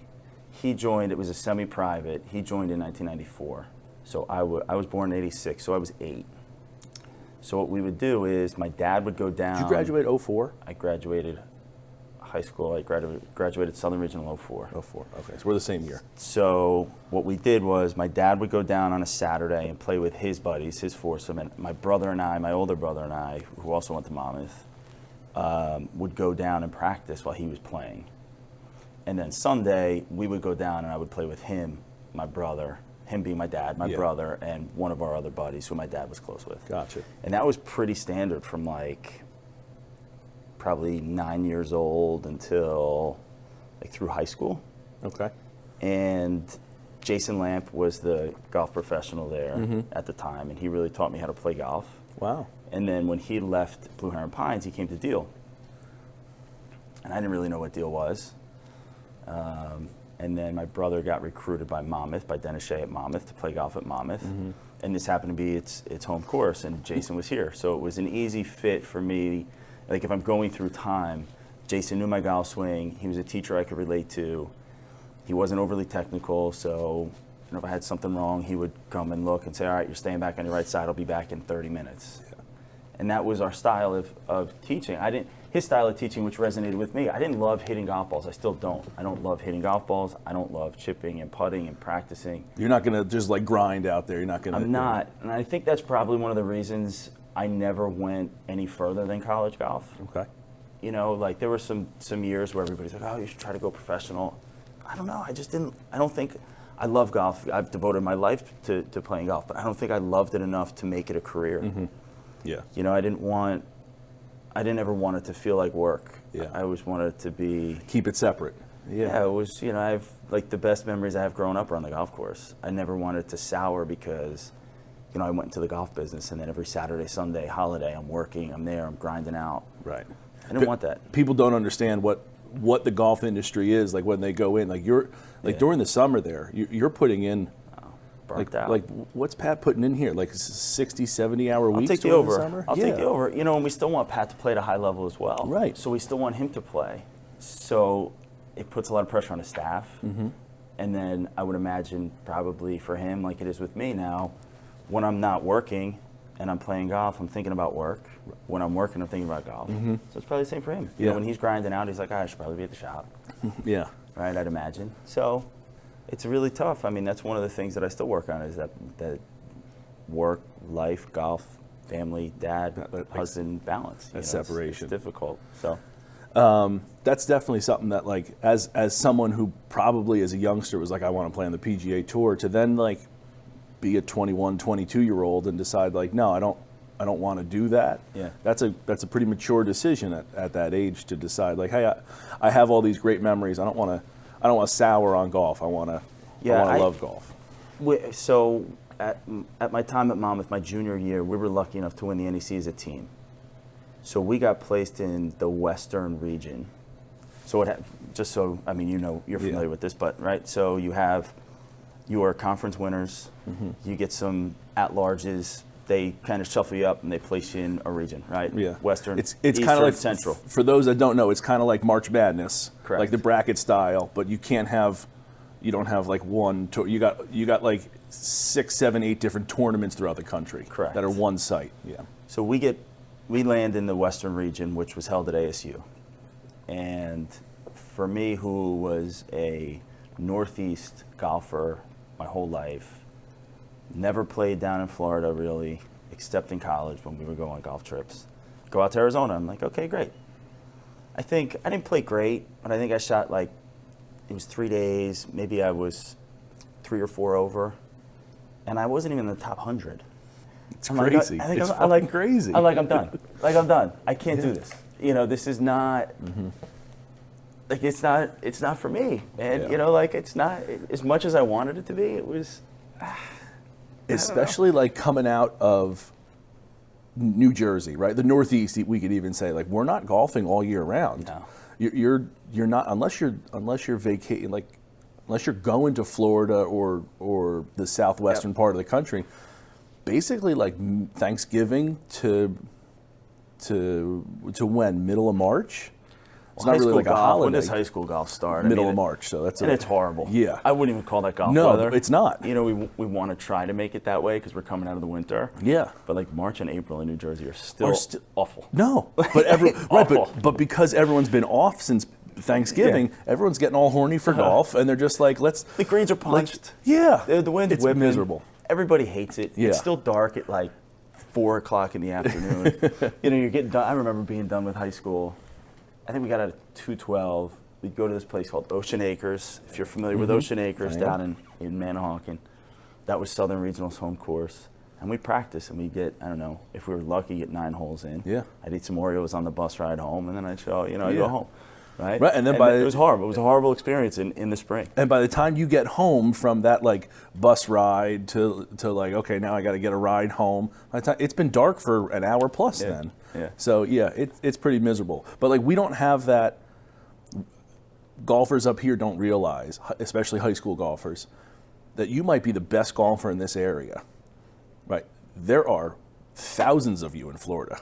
He joined. It was a semi-private. He joined in 1994. So I was born in '86. So I was 8. So what we would do is my dad would go down. Did you graduate 04? I graduated high school. I graduated Southern Regional 04. 04. Okay, so we're the same year. So what we did was my dad would go down on a Saturday and play with his buddies, his foursome, and my brother and I, my older brother and I, who also went to Monmouth, would go down and practice while he was playing. And then Sunday, we would go down and I would play with him, my brother, him being my dad, my brother, and one of our other buddies who my dad was close with. Gotcha. And that was pretty standard from like probably 9 years old until like through high school. Okay. And Jason Lamp was the golf professional there at the time, and he really taught me how to play golf. Wow. And then when he left Blue Heron Pines, he came to Deal. And I didn't really know what Deal was. And then my brother got recruited by Monmouth, by Dennis Shea at Monmouth, to play golf at Monmouth. And this happened to be its home course, and Jason was here. So it was an easy fit for me. Like if I'm going through time, Jason knew my golf swing. He was a teacher I could relate to. He wasn't overly technical, so if I had something wrong, he would come and look and say, all right, you're staying back on your right side. I'll be back in 30 minutes. Yeah. And that was our style of teaching. His style of teaching, which resonated with me. I didn't love hitting golf balls. I still don't. I don't love hitting golf balls. I don't love chipping and putting and practicing. You're not going to just like grind out there. You're not going to. I'm not. And I think that's probably one of the reasons I never went any further than college golf. Okay. Like there were some years where everybody's like, oh, you should try to go professional. I don't know. I just didn't. I don't think. I love golf. I've devoted my life to playing golf, but I don't think I loved it enough to make it a career. Yeah. I didn't want I didn't ever want it to feel like work. Yeah. I always wanted it to be. Keep it separate. Yeah, it was, I have, like, the best memories I have growing up are on the golf course. I never wanted it to sour because, I went into the golf business, and then every Saturday, Sunday, holiday, I'm working, I'm there, I'm grinding out. Right. I didn't want that. People don't understand what the golf industry is, like, when they go in. Like, during the summer there, you're putting in, Burnt out. like, what's Pat putting in here? Like 60, 70-hour weeks I'll take the during the over. summer? I'll take the over. And we still want Pat to play at a high level as well. Right. So we still want him to play. So it puts a lot of pressure on the staff. Mm-hmm. And then I would imagine probably for him, like it is with me now, when I'm not working and I'm playing golf, I'm thinking about work. When I'm working, I'm thinking about golf. Mm-hmm. So it's probably the same for him. Yeah. When he's grinding out, he's like, I should probably be at the shop. Yeah. Right, I'd imagine. So it's really tough. I mean, that's one of the things that I still work on is that work, life, golf, family, dad, husband balance. That separation. It's difficult. So that's definitely something that, like, as someone who probably as a youngster was like, I want to play on the PGA Tour, to then, like, be a 21, 22-year-old and decide, like, no, I don't want to do that. Yeah. That's a pretty mature decision at that age to decide, like, hey, I have all these great memories. I don't want to sour on golf. I want to love golf. So at my time at Monmouth, my junior year, we were lucky enough to win the NEC as a team. So we got placed in the Western region. So you're familiar with this, but right. So you have your conference winners. Mm-hmm. You get some at-larges. They kind of shuffle you up and they place you in a region, right? Yeah. Western, it's Eastern, kind of like Central. For those that don't know, it's kind of like March Madness, Correct. like the bracket style. But you don't have like one. You got like 6, 7, 8 different tournaments throughout the country. Correct. That are one site. Yeah. So we land in the Western region, which was held at ASU. And for me, who was a Northeast golfer my whole life, never played down in Florida really, except in college when we would go on golf trips. Go out to Arizona. I'm like, okay, great. I think I didn't play great, but I think I shot like, it was 3 days. Maybe I was 3 or 4 over. And I wasn't even in the top 100. It's crazy. It's crazy. I'm like, I'm done. I'm done. I can't do this. This is not, like, it's not for me. And, it's not, as much as I wanted it to be, it was, especially like coming out of New Jersey, right? The Northeast, we could even say, like, we're not golfing all year round. No. You're not, unless you're vacating, like, unless you're going to Florida or the southwestern part of the country. Basically, like Thanksgiving to when? Middle of March? It's not really like a holiday. When does high school golf start? Middle of March, so that's it's horrible. Yeah. I wouldn't even call that golf No, weather. it's not. We want to try to make it that way because we're coming out of the winter. Yeah. But like March and April in New Jersey are still awful. No, but Awful. but because everyone's been off since Thanksgiving, everyone's getting all horny for golf, and they're just like, the greens are punched. The wind's it's whipping. miserable. Everybody hates it. Yeah. It's still dark at like 4 o'clock in the afternoon. You're getting done. I remember being done with high school. I think we got out at 2:12. We'd go to this place called Ocean Acres. If you're familiar with Ocean Acres, down in Manahawkin, that was Southern Regional's home course. And we practice, and we get, I don't know, if we were lucky, get 9 holes in. Yeah. I'd eat some Oreos on the bus ride home, and then I'd go home. Right? Right, and then it was horrible. It was a horrible experience in the spring. And by the time you get home from that, like, bus ride to like, okay, now I got to get a ride home, by the time, it's been dark for an hour plus then. Yeah. So, it's pretty miserable. But, like, we don't have that. Golfers up here don't realize, especially high school golfers, that you might be the best golfer in this area. Right? There are thousands of you in Florida.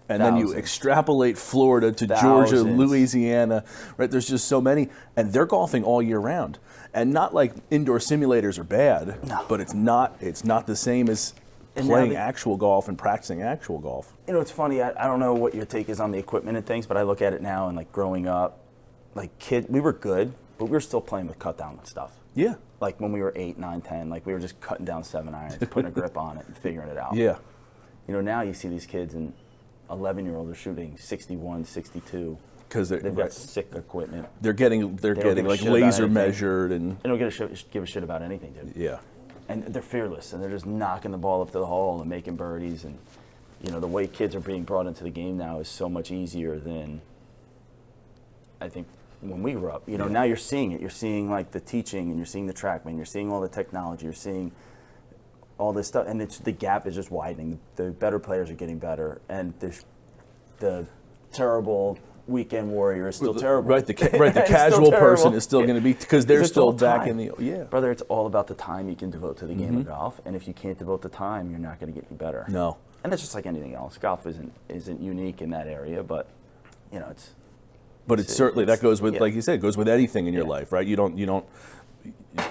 And then you extrapolate Florida to Georgia, Louisiana, right? There's just so many. And they're golfing all year round. And not like indoor simulators are bad, but it's not the same as playing actual golf and practicing actual golf. It's funny, I don't know what your take is on the equipment and things, but I look at it now and like growing up, like we were good, but we were still playing with cut down stuff. Yeah. Like when we were 8, 9, 10, like we were just cutting down 7-irons, putting a grip on it and figuring it out. Yeah. Now you see these kids and 11-year-olds are shooting 61, 62. Because they've got sick equipment. They're getting like laser measured, and they don't give a shit about anything, dude. Yeah. And they're fearless, and they're just knocking the ball up to the hole and making birdies, and You know, the way kids are being brought into the game now is so much easier than I think when we grew up. You know, now you're seeing it. You're seeing like the teaching, and you're seeing the TrackMan. You're seeing all the technology. You're seeing all this stuff, and the gap is just widening. The better players are getting better, and the terrible weekend warrior is still terrible. Right, the casual person is still going to be, because they're still back in the Brother, it's all about the time you can devote to the game of golf, and if you can't devote the time, you're not going to get any better. No. And it's just like anything else. Golf isn't unique in that area, but you know it's. But it's certainly that goes with, like you said, it goes with anything in your life, right? You don't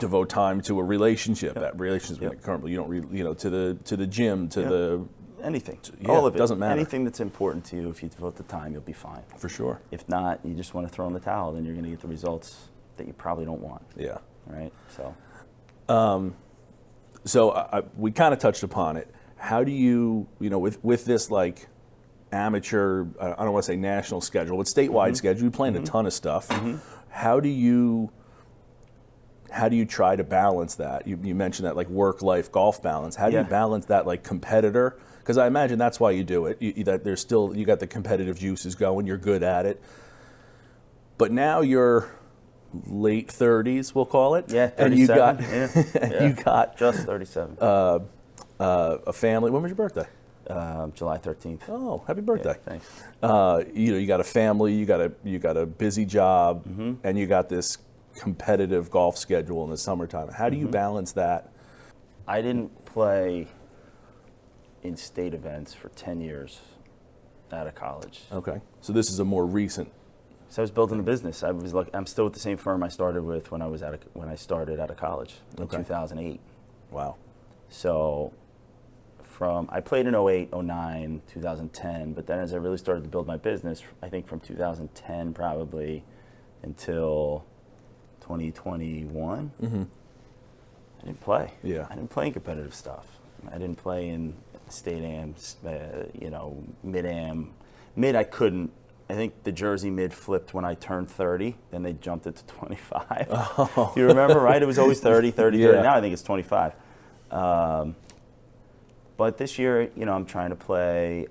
devote time to a relationship. That relationship currently, you don't to the gym, to the anything, all of it doesn't matter. Anything that's important to you, if you devote the time, you'll be fine. For sure. If not, you just want to throw in the towel, then you're going to get the results that you probably don't want. Yeah. Right. So we kind of touched upon it. How do you with this like amateur, I don't want to say national schedule, but statewide schedule, you're playing a ton of stuff. How do you try to balance that? You mentioned that like work-life golf balance. How do you balance that like competitor? Because I imagine that's why you do it. That there's still, you got the competitive juices going. You're good at it. But now you're late 30s, we'll call it. Yeah, 37. And you got just 37. A family. When was your birthday? July 13th. Oh, happy birthday! Yeah, thanks. You got a family, you got a busy job, and you got this competitive golf schedule in the summertime. How do you balance that? I didn't play in state events for 10 years out of college. Okay, so this is a more recent. So I was building a business. I'm still with the same firm I started with when I started out of college in 2008. Wow. So I played in 08, 09, 2010, but then as I really started to build my business, I think from 2010 probably until 2021, I didn't play. Yeah. I didn't play in competitive stuff. I didn't play in state AMs, mid-am. Mid I couldn't. I think the Jersey mid flipped when I turned 30, then they jumped it to 25. Oh. Do you remember, right? It was always 30, 30, 30. Now I think it's 25. But this year, I'm trying to play.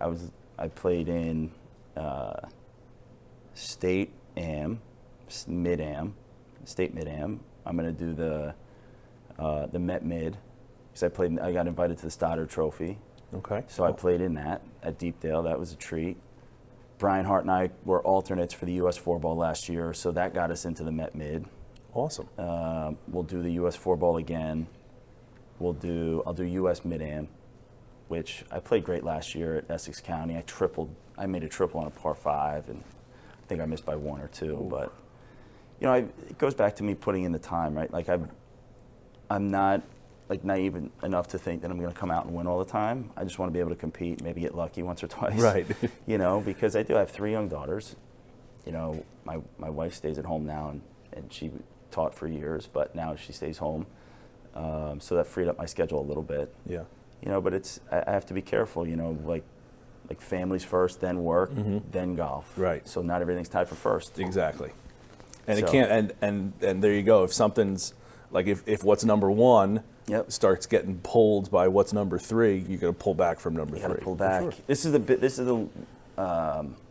I played in state am, mid-am, state mid-am. I'm going to do the Met mid because I got invited to the Stoddard Trophy. Okay. So I played in that at Deepdale. That was a treat. Brian Hart and I were alternates for the U.S. 4-ball last year, so that got us into the Met mid. Awesome. We'll do the U.S. 4-ball again. I'll do U.S. mid-am, which I played great last year at Essex County. I made a triple on a par 5, and I think I missed by 1 or 2. Ooh. But it goes back to me putting in the time, right? Like I'm not like naive enough to think that I'm going to come out and win all the time. I just want to be able to compete, maybe get lucky once or twice. Right. Because I have 3 young daughters. My wife stays at home now, and she taught for years, but now she stays home. So that freed up my schedule a little bit. Yeah. But I have to be careful, like families first, then work, then golf. Right. So not everything's tied for first. Exactly. And it can't, and there you go. If something's, like if what's number 1 starts getting pulled by what's number 3, you got to pull back from number 3. You got to pull back. Sure. This is the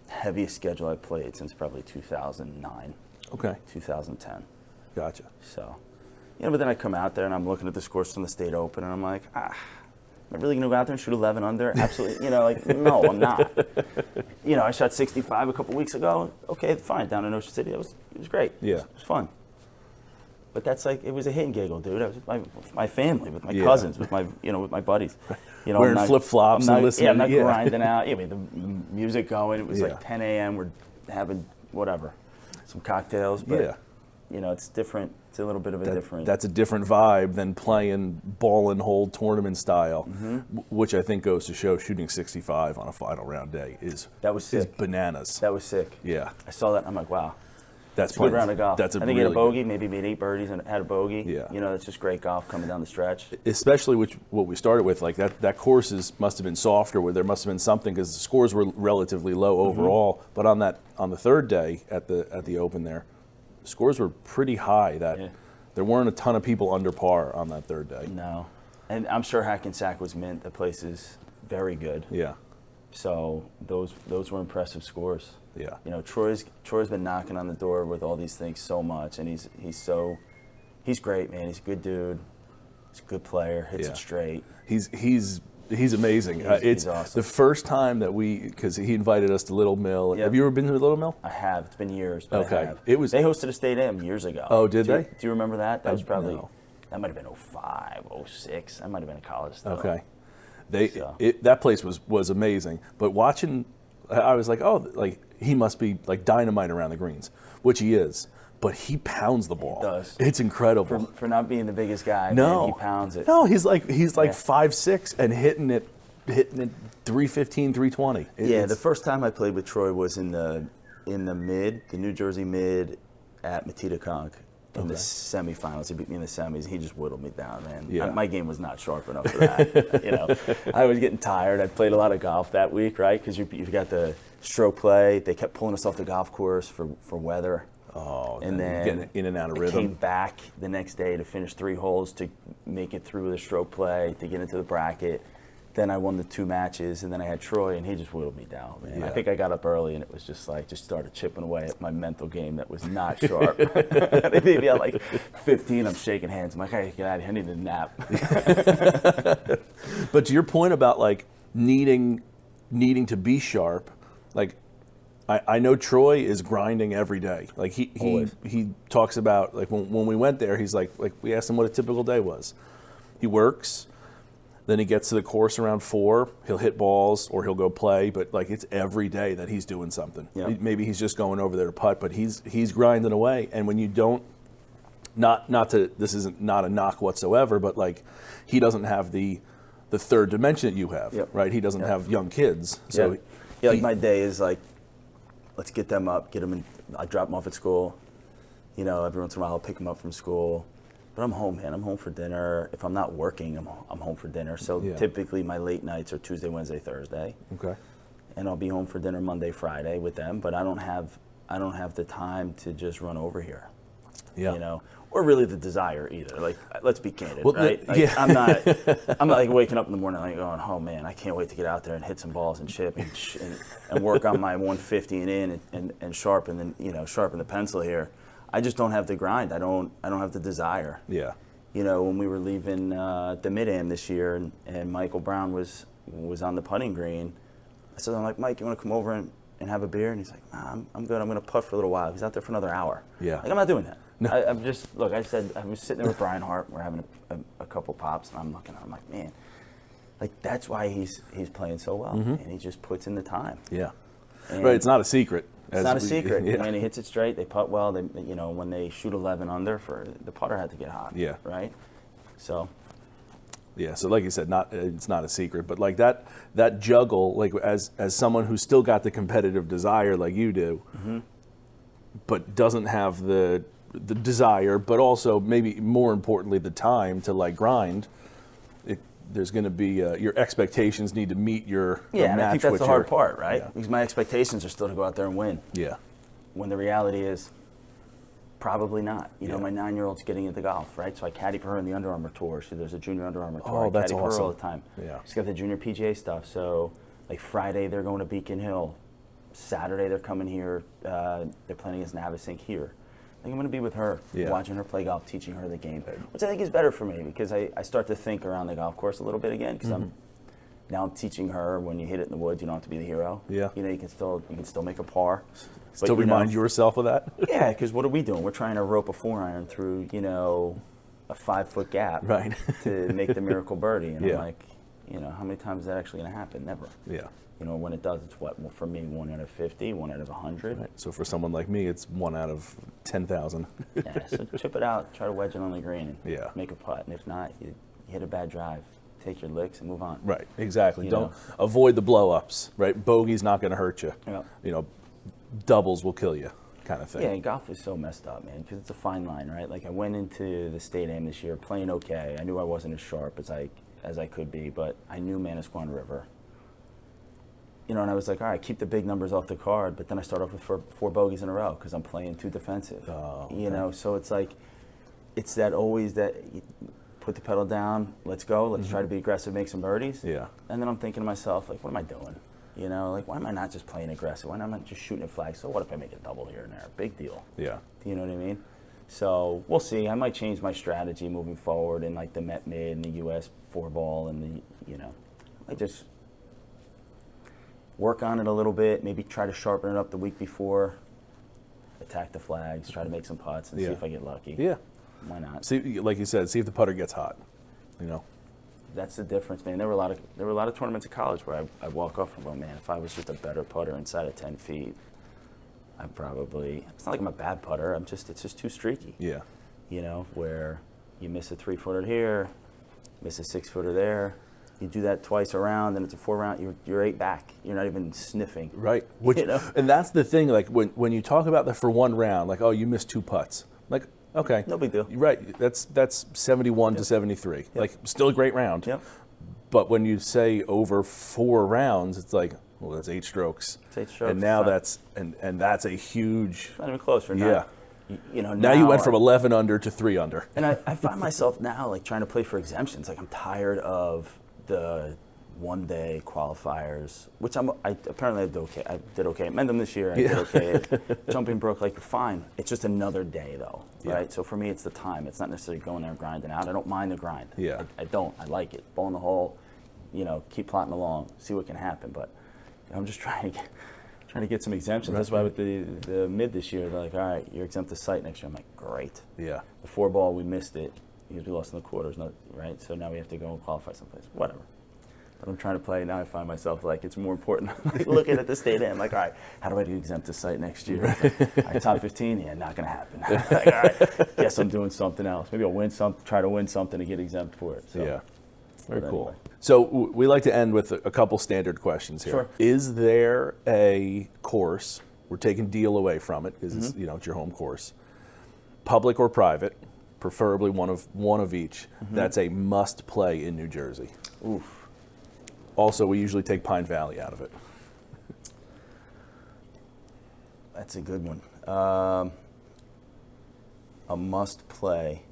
heaviest schedule I've played since probably 2009. Okay. 2010. Gotcha. So, but then I come out there and I'm looking at the scores from the State Open and I'm like, am I really going to go out there and shoot 11 under? Absolutely. No, I'm not. I shot 65 a couple weeks ago. Okay, fine. Down in Ocean City, it was great. Yeah. It was fun. But that's it was a hit and giggle, dude. I was with my family, with my cousins, with my buddies. Wearing flip-flops and listening. I'm not grinding out. The music going. It was like 10 a.m. We're having some cocktails. But, it's different. It's a little bit of a different. That's a different vibe than playing ball and hold tournament style, which I think goes to show shooting 65 on a final round day is bananas. That was sick. Yeah. I saw that and I'm like, wow. That's a good round of golf. I think he had a bogey, good. maybe made 8 birdies and had a bogey. Yeah. That's just great golf coming down the stretch. Especially what we started with, like that course must have been softer, where there must have been something, because the scores were relatively low overall. But on the third day at the Open there, the scores were pretty high. There weren't a ton of people under par on that third day. No. And I'm sure Hackensack was mint. The place is very good. Yeah. So those were impressive scores. Yeah. You know, Troy's been knocking on the door with all these things so much, and he's great, man. He's a good dude. He's a good player. Hits it straight. He's amazing. It's he's awesome. The first time that because he invited us to Little Mill. Yep. Have you ever been to Little Mill? I have. It's been years, but Okay. I have. They hosted a state am years ago. Oh, did they? Do you remember that? That was probably no. That might have been 05, 06. I might have been in college still. Okay. That place was amazing. But watching, I was like, oh, like he must be like dynamite around the greens, which he is. But he pounds the ball. He does. It's incredible. For not being the biggest guy, No, man, he pounds it. No, he's like 5'6" and hitting it 315, 320. The first time I played with Troy was in the New Jersey mid at Matera in the semifinals. He beat me in the semis. He just whittled me down, man. Yeah. My game was not sharp enough for that. You know, I was getting tired. I played a lot of golf that week, right? Because you've got the stroke play. They kept pulling us off the golf course for weather. Oh, and then getting in and out of I rhythm. came back the next day to finish 3 holes to make it through the stroke play to get into the bracket. Then I won the 2 matches, and then I had Troy, and he just whittled me down, man. Yeah. I think I got up early, and it was just started chipping away at my mental game that was not sharp. Maybe at like 15, I'm shaking hands. I'm like, hey, get out of here. I need a nap. But to your point about like needing to be sharp, like I know Troy is grinding every day. Like he talks about like when we went there, he's like we asked him what a typical day was. He works, then he gets to the course around 4. He'll hit balls or he'll go play, but like it's every day that he's doing something. Yep. Maybe he's just going over there to putt, but he's grinding away. And when you don't, this isn't not a knock whatsoever, but like he doesn't have the third dimension that you have, Yep. right? He doesn't have young kids, so like my day is like, let's get them up, get them in. I drop them off at school. You know, every once in a while I'll pick them up from school. But I'm home, man. I'm home for dinner. If I'm not working, I'm home for dinner. So typically my late nights are Tuesday, Wednesday, Thursday. Okay. And I'll be home for dinner Monday, Friday with them. But I don't have the time to just run over here. Yeah. You know, or really the desire either. Like, let's be candid, Well, right? Like, I'm not like waking up in the morning like going, oh man, I can't wait to get out there and hit some balls and chip and work on my 150 and in and sharpen the pencil here. I just don't have the grind. I don't have the desire. Yeah. You know, when we were leaving the mid-am this year and Michael Brown was on the putting green, I said, I'm like, Mike, you want to come over and have a beer? And he's like, nah, I'm good. I'm going to putt for a little while. He's out there for another hour. Yeah. Like, I'm not doing that. No. I said, I was sitting there with Brian Hart. We're having a couple pops, and I'm looking at him like, man, like that's why he's playing so well. And he just puts in the time. Yeah. And Right. It's not a secret. it's not a secret. Yeah. And he hits it straight. They putt well. They, when they shoot 11 under, the putter had to get hot. Yeah. Right. So. Yeah. So like you said, it's not a secret, but like that juggle, like as someone who's still got the competitive desire like you do, but doesn't have the desire, but also maybe more importantly the time to like grind. There's going to be your expectations need to meet your Yeah, and I think that's the hard part, right? Yeah. Because my expectations are still to go out there and win. Yeah. When the reality is, probably not. You know, Yeah. my 9-year-old's getting into golf, right? So I caddy for her in the Under Armour Tour. So there's a junior Under Armour Tour. Oh, I that's caddy for her all awesome. the time. Yeah. She's got the junior PGA stuff. So like Friday they're going to Beacon Hill. Saturday they're coming here. They're playing against Navasink here. I think I'm going to be with her, watching her play golf, teaching her the game, which I think is better for me because I start to think around the golf course a little bit again because I'm teaching her when you hit it in the woods, you don't have to be the hero. Yeah. You know, you can still make a par. Still remind yourself of that. Yeah, because what are we doing? We're trying to rope a 4-iron through, a 5-foot gap Right. to make the miracle birdie. And Yeah. I'm like, how many times is that actually going to happen? Never. Yeah. When it does, it's what? Well, for me, 1 out of 50, 1 out of 100. Right. So for someone like me, it's 1 out of 10,000. Yeah, so chip it out, try to wedge it on the green, and Yeah. make a putt. And if not, you hit a bad drive, take your licks, and move on. Right. Exactly. You Don't know. avoid the blow-ups. Right. Bogey's not going to hurt you. Yeah. Doubles will kill you, kind of thing. Yeah, and golf is so messed up, man, because it's a fine line, right? Like I went into the state am this year playing okay. I knew I wasn't as sharp as I could be, but I knew Manasquan River. And I was like, all right, keep the big numbers off the card, but then I start off with four bogeys in a row because I'm playing too defensive. Oh, okay. So it's like, it's that always that you put the pedal down, let's go, let's try to be aggressive, make some birdies. Yeah. And then I'm thinking to myself, like, what am I doing? You know, like, why am I not just playing aggressive? Why am I not just shooting a flag? So what if I make a double here and there? Big deal. Yeah. Do you know what I mean? So we'll see. I might change my strategy moving forward in like the Met Mid and the US 4-ball and the, you know, I just work on it a little bit, maybe try to sharpen it up the week before, attack the flags, try to make some putts and see if I get lucky. Yeah. Why not? See, like you said, see if the putter gets hot, you know. That's the difference, man. There were a lot of tournaments in college where I walk off and go, man, if I was just a better putter inside of 10 feet, I probably, it's not like I'm a bad putter, it's just too streaky. Yeah. You know, where you miss a 3-footer here, miss a 6-footer there, you do that twice around, then it's a 4-round, you're 8 back. You're not even sniffing. Right. Which, you know? And that's the thing, like when you talk about that for one round, like, oh, you missed 2 putts. Like, okay. No big deal. Right. That's 71 to 73. Yep. Like, still a great round. Yep. But when you say over 4 rounds, it's like, well, that's 8 strokes. It's 8 strokes. And now that's a huge. Not even close. Yeah. You know, now you went from 11 under to 3 under. And I find myself now like trying to play for exemptions. Like I'm tired of the one-day qualifiers, which apparently I did okay. I did okay at Mendham this year. I did okay at Jumping Brook. Like, you're fine. It's just another day, though, right? So for me, it's the time. It's not necessarily going there and grinding out. I don't mind the grind. Yeah. I don't. I like it. Ball in the hole. You know, keep plotting along. See what can happen. But you know, I'm just trying to get some exemptions. That's why with the mid this year, they're like, all right, you're exempt to site next year. I'm like, great. Yeah. The 4-ball, we missed it because we lost in the quarters, right? So now we have to go and qualify someplace. Whatever. But I'm trying to play, now I find myself like it's more important. Like, looking at the state end, like, all right, how do I do exempt to site next year? All right, top 15, yeah, not going to happen. Like, all right, guess I'm doing something else. Maybe I'll win try to win something to get exempt for it. So. Yeah. Very cool. Anyway. So we like to end with a couple standard questions here. Sure. Is there a course, we're taking Deal away from it because it's, you know, it's your home course, public or private, preferably one of each, that's a must play in New Jersey? Oof. Also, we usually take Pine Valley out of it. That's a good one. A must play.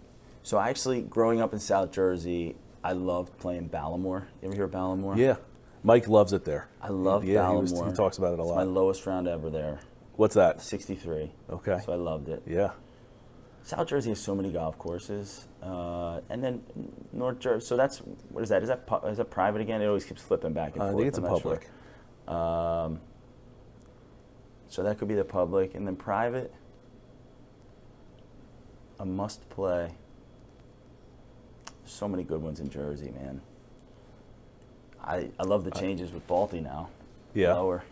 So actually, growing up in South Jersey, I loved playing Ballamore. You ever hear of Ballamore? Yeah. Mike loves it there. I love Ballamore. He talks about it a lot. It's my lowest round ever there. What's that? 63. Okay. So I loved it. Yeah. South Jersey has so many golf courses, and then North Jersey. So that's, what is that? Is that private again? It always keeps flipping back and forth. I think it's a I'm not public. Sure. So that could be the public, and then private. A must play. So many good ones in Jersey, man. I love the changes with Balti now. Yeah. Lower.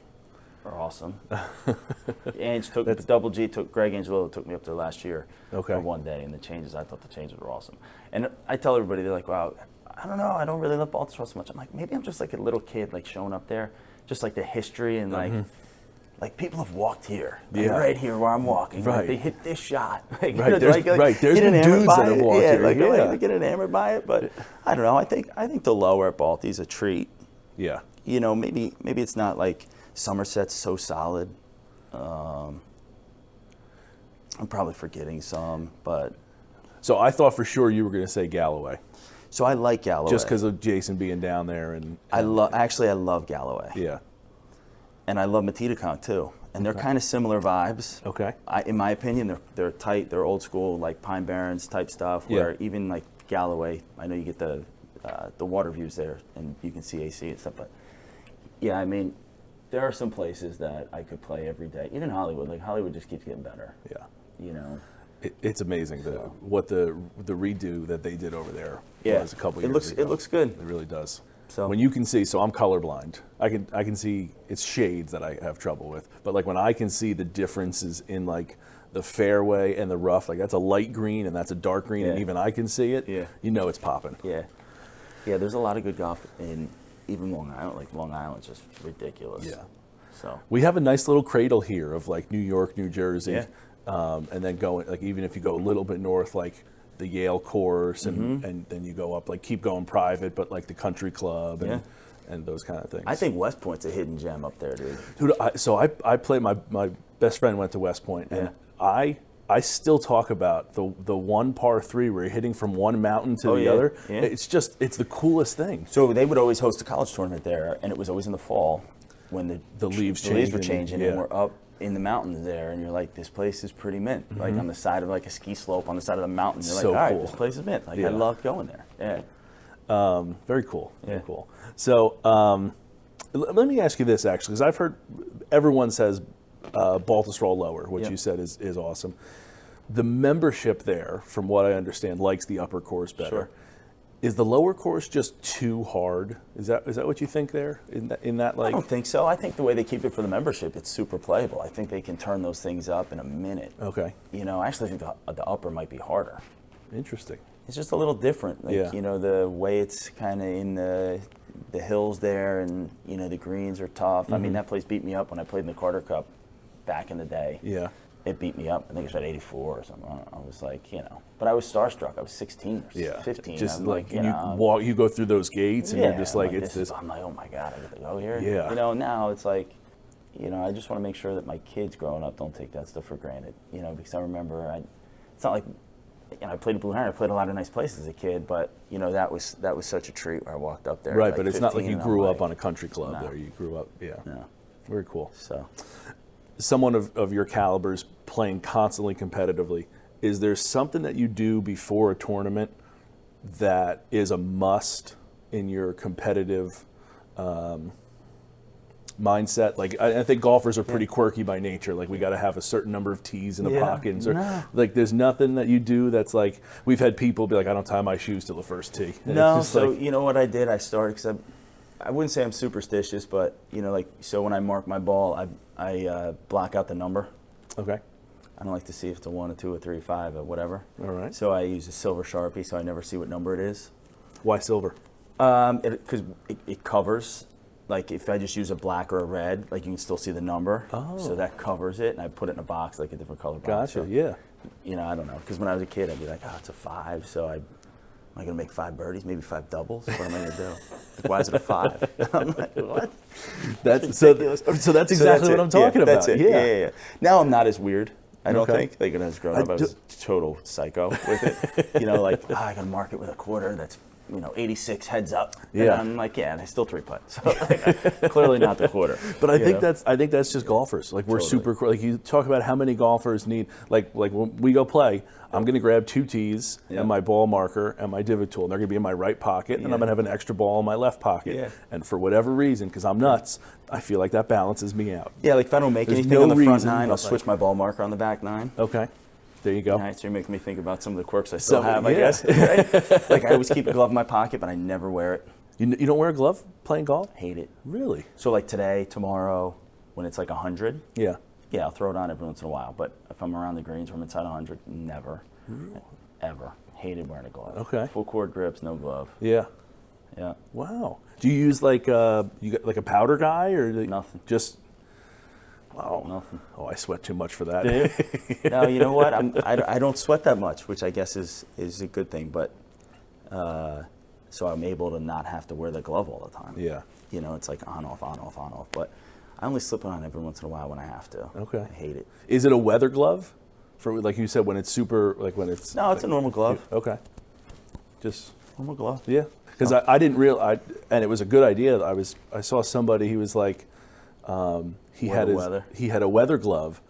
Are awesome. Double G took Greg Angelillo took me up there last year for one day, and I thought the changes were awesome. And I tell everybody, they're like, wow, I don't know, I don't really love Baltimore so much. I'm like, maybe I'm just like a little kid, like showing up there, just like the history and like people have walked here, like right here where I'm walking. Right. Like, they hit this shot. Like, right. There's been dudes that have walked here. I get enamored by it, but I don't know. I think the lower at Balti's a treat. Yeah. You know, maybe it's not like Somerset's so solid. I'm probably forgetting some, but. So I thought for sure you were going to say Galloway. So I like Galloway. Just because of Jason being down there. And I love Galloway. Yeah. And I love Matita too. And they're kind of similar vibes. Okay. In my opinion, they're tight. They're old school, like Pine Barrens type stuff, where even like Galloway, I know you get the water views there and you can see AC and stuff, but yeah, I mean, there are some places that I could play every day. Even Hollywood, like Hollywood just keeps getting better. Yeah. You know. It's amazing what the redo that they did over there was a couple years ago. It looks good. It really does. So when you can see, so I'm colorblind. I can see it's shades that I have trouble with, but like when I can see the differences in like the fairway and the rough, like that's a light green and that's a dark green, and even I can see it. Yeah. You know it's popping. Yeah. Yeah. There's a lot of good golf in even Long Island. Like Long Island's just ridiculous. Yeah. So we have a nice little cradle here of like New York, New Jersey. Yeah. And then going, like, even if you go a little bit north, like the Yale course, and then you go up, like, keep going private, but like the country club and those kind of things. I think West Point's a hidden gem up there, dude. Dude, I play, my best friend went to West Point, and I still talk about the one par 3 where you're hitting from one mountain to the other. Yeah. It's the coolest thing. So they would always host a college tournament there, and it was always in the fall. when the leaves were changing, yeah. and we're up in the mountains there, and you're like, this place is pretty mint. Like on the side of like a ski slope on the side of the mountain, you're like, So all right, cool. this place is mint. Like Yeah. I love going there. Yeah. Very cool. Very Yeah. cool. So let me ask you this, actually, because I've heard everyone says Baltusrol lower, which Yep. you said is awesome. The membership there, from what I understand, likes the upper course better. Sure. Is the lower course just too hard? Is that what you think there? In that I like? don't think so. I think the way they keep it for the membership, it's super playable. I think they can turn those things up in a minute. Okay. You know, I actually think the upper might be harder. Interesting. It's just a little different. Like, Yeah. you know, the way it's kind of in the hills there, and, you know, the greens are tough. I mean, that place beat me up when I played in the Carter Cup back in the day. Yeah. It beat me up. I think it was at 84 or something. I was like, you know. But I was starstruck. I was 16 or 15. Just I'm like you know, walk, you go through those gates, and yeah, you're just like, I'm it's this. I'm like, oh my God, I get to go here. Yeah. You know, now it's like, you know, I just want to make sure that my kids growing up don't take that stuff for granted. You know, because I remember, it's not like, you know, I played at Blue Heron. I played a lot of nice places as a kid, but you know, that was such a treat where I walked up there. Right, like but it's not like 15, you and grew I'm up like, on a country club No. there. You grew up, yeah. No. Very cool. So. Someone of your calibers playing constantly competitively, is there something that you do before a tournament that is a must in your competitive mindset? Like, I think golfers are pretty quirky by nature. Like, we got to have a certain number of tees in the Yeah. pockets. Or, No. like, there's nothing that you do that's like, we've had people be like, I don't tie my shoes to the first tee. And No, it's just so like, you know what I did? I started because I wouldn't say I'm superstitious, but you know, like, so when I mark my ball, I block out the number. okay. I don't like to see if it's a 1, a 2, a 3, 5, or whatever. All right. So I use a silver Sharpie, so I never see what number it is. Why silver? Because it covers. Like if I just use a black or a red, like you can still see the number. Oh. So that covers it, and I put it in a box, like a different color box. Gotcha, So, yeah. You know, I don't know. Because when I was a kid, I'd be like, oh, it's a 5. So am I going to make 5 birdies, maybe 5 doubles? What am I going to do? Like, why is it a 5? I'm like, what? That's so that's exactly what it. I'm talking about. That's it. Yeah. Now I'm not as weird. I don't Okay. think. Like when I was growing up, I was a total psycho with it. You know, like, I got to mark it with a quarter that's, you know, 86 heads up. Yeah. And I'm like, yeah, and I still 3-putt. So like, clearly not the quarter. But I you think know? that's just golfers. Like, we're Totally. super, like, you talk about how many golfers need, like when we go play, I'm going to grab 2 tees Yeah. and my ball marker and my divot tool, and they're going to be in my right pocket, and I'm Yeah. going to have an extra ball in my left pocket. Yeah. And for whatever reason, because I'm nuts, I feel like that balances me out. Yeah, like if I don't make There's anything no on the front reason, 9, but I'll switch like- my ball marker on the back 9. Okay, there you go. All right, so you're making me think about some of the quirks I still So, have, I yeah. guess. Right? Like I always keep a glove in my pocket, but I never wear it. You don't wear a glove playing golf? Hate it. Really? So like today, tomorrow, when it's like 100, Yeah. yeah, I'll throw it on every once in a while. But if I'm around the greens or I'm inside 100, never, ever. Hated wearing a glove. Okay. Full cord grips, no glove. Yeah. Yeah. Wow. Do you use like you got like a powder guy or Nothing. Just wow. Nothing. Oh, I sweat too much for that. No, you know what? I don't sweat that much, which I guess is a good thing. But so I'm able to not have to wear the glove all the time. Yeah. You know, it's like on, off, on, off, on, off. But I only slip it on every once in a while when I have to. Okay. I hate it. Is it a weather glove? For like you said, when it's super, like when it's. No, it's a normal glove. Okay. Just Normal glove. yeah, because I didn't realize, and it was a good idea. I saw somebody. He was like, he Weather. had a weather glove,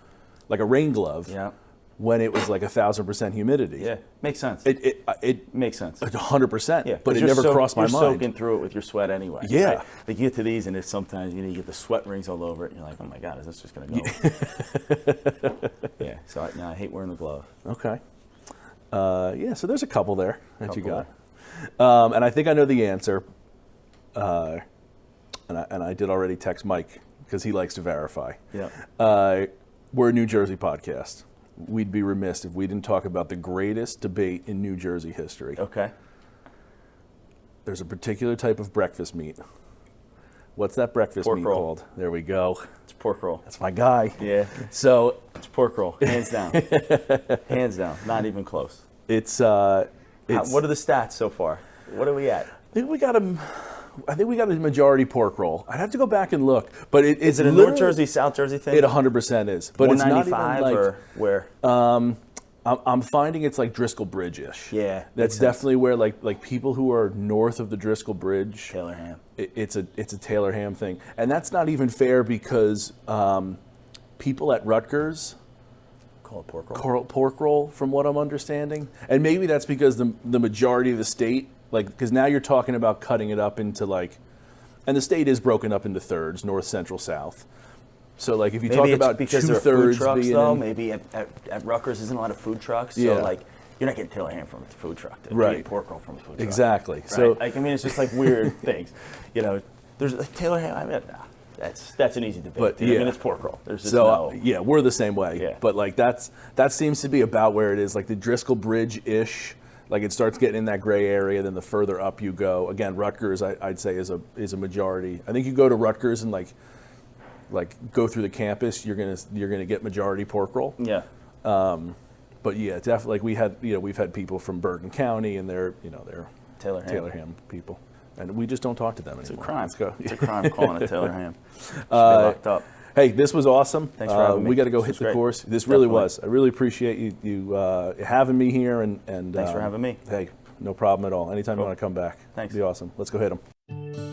like a rain glove. Yeah. When it was like 1,000% humidity. Yeah. Makes sense. It Makes sense. 100%. Yeah, But it you're never crossed my you're mind. soaking through it with your sweat anyway. Yeah. Right? Like you get to these, and it's sometimes you get the sweat rings all over it, and you're like, oh my God, is this just gonna go? Yeah. So I hate wearing the glove. Okay. Yeah. So there's a couple there that you Couple got, and I think I know the answer. And I did already text Mike because he likes to verify. Yeah. We're a New Jersey podcast. We'd be remiss if we didn't talk about the greatest debate in New Jersey history. Okay. There's a particular type of breakfast meat. What's that breakfast Pork meat roll. called? There we go. It's pork roll. That's my guy. Yeah. So It's pork roll. Hands down. Hands down. Not even close. it's What are the stats so far? What are we at? I think we got a majority pork roll. I'd have to go back and look, but it's Is it a North Jersey, South Jersey thing? It 100% is, but it's not even 195 like or where? I'm finding it's like Driscoll Bridge-ish. Yeah, That's definitely where like people who are north of the Driscoll Bridge, Taylor ham. It's a Taylor ham thing, and that's not even fair because people at Rutgers Call it pork roll. pork roll, from what I'm understanding, and maybe that's because the majority of the state, like, because now you're talking about cutting it up into like, and the state is broken up into thirds: north, central, south. So like if you talk about because there are 2/3 food trucks being though, in, maybe at Rutgers isn't a lot of food trucks. Yeah. So like you're not getting Taylor ham from a food truck. You're Right. getting pork roll from a food truck. exactly. Right? So like, I mean, it's just like weird things. You know, there's like Taylor ham. I mean, that's an easy debate. But, dude. I mean, yeah. it's pork roll. There's just So no. yeah, we're the same way. Yeah. But like that seems to be about where it is. Like the Driscoll Bridge-ish. Like it starts getting in that gray area. Then the further up you go, again, Rutgers I'd say is a majority. I think you go to Rutgers and like go through the campus, you're gonna get majority pork roll. Yeah. But yeah, definitely. Like we've had people from Bergen County, and they're Taylor ham. Taylor ham people, and we just don't talk to them anymore. It's a crime. Let's go. It's a crime calling it Taylor ham. Should be locked up. Hey, this was awesome. Thanks for having me. We got to go This hit was the great. course. This really Definitely. was. I really appreciate you having me here, and Thanks for having me. Hey, no problem at all. Anytime you want to come back, Thanks. It'd be awesome. Let's go hit them.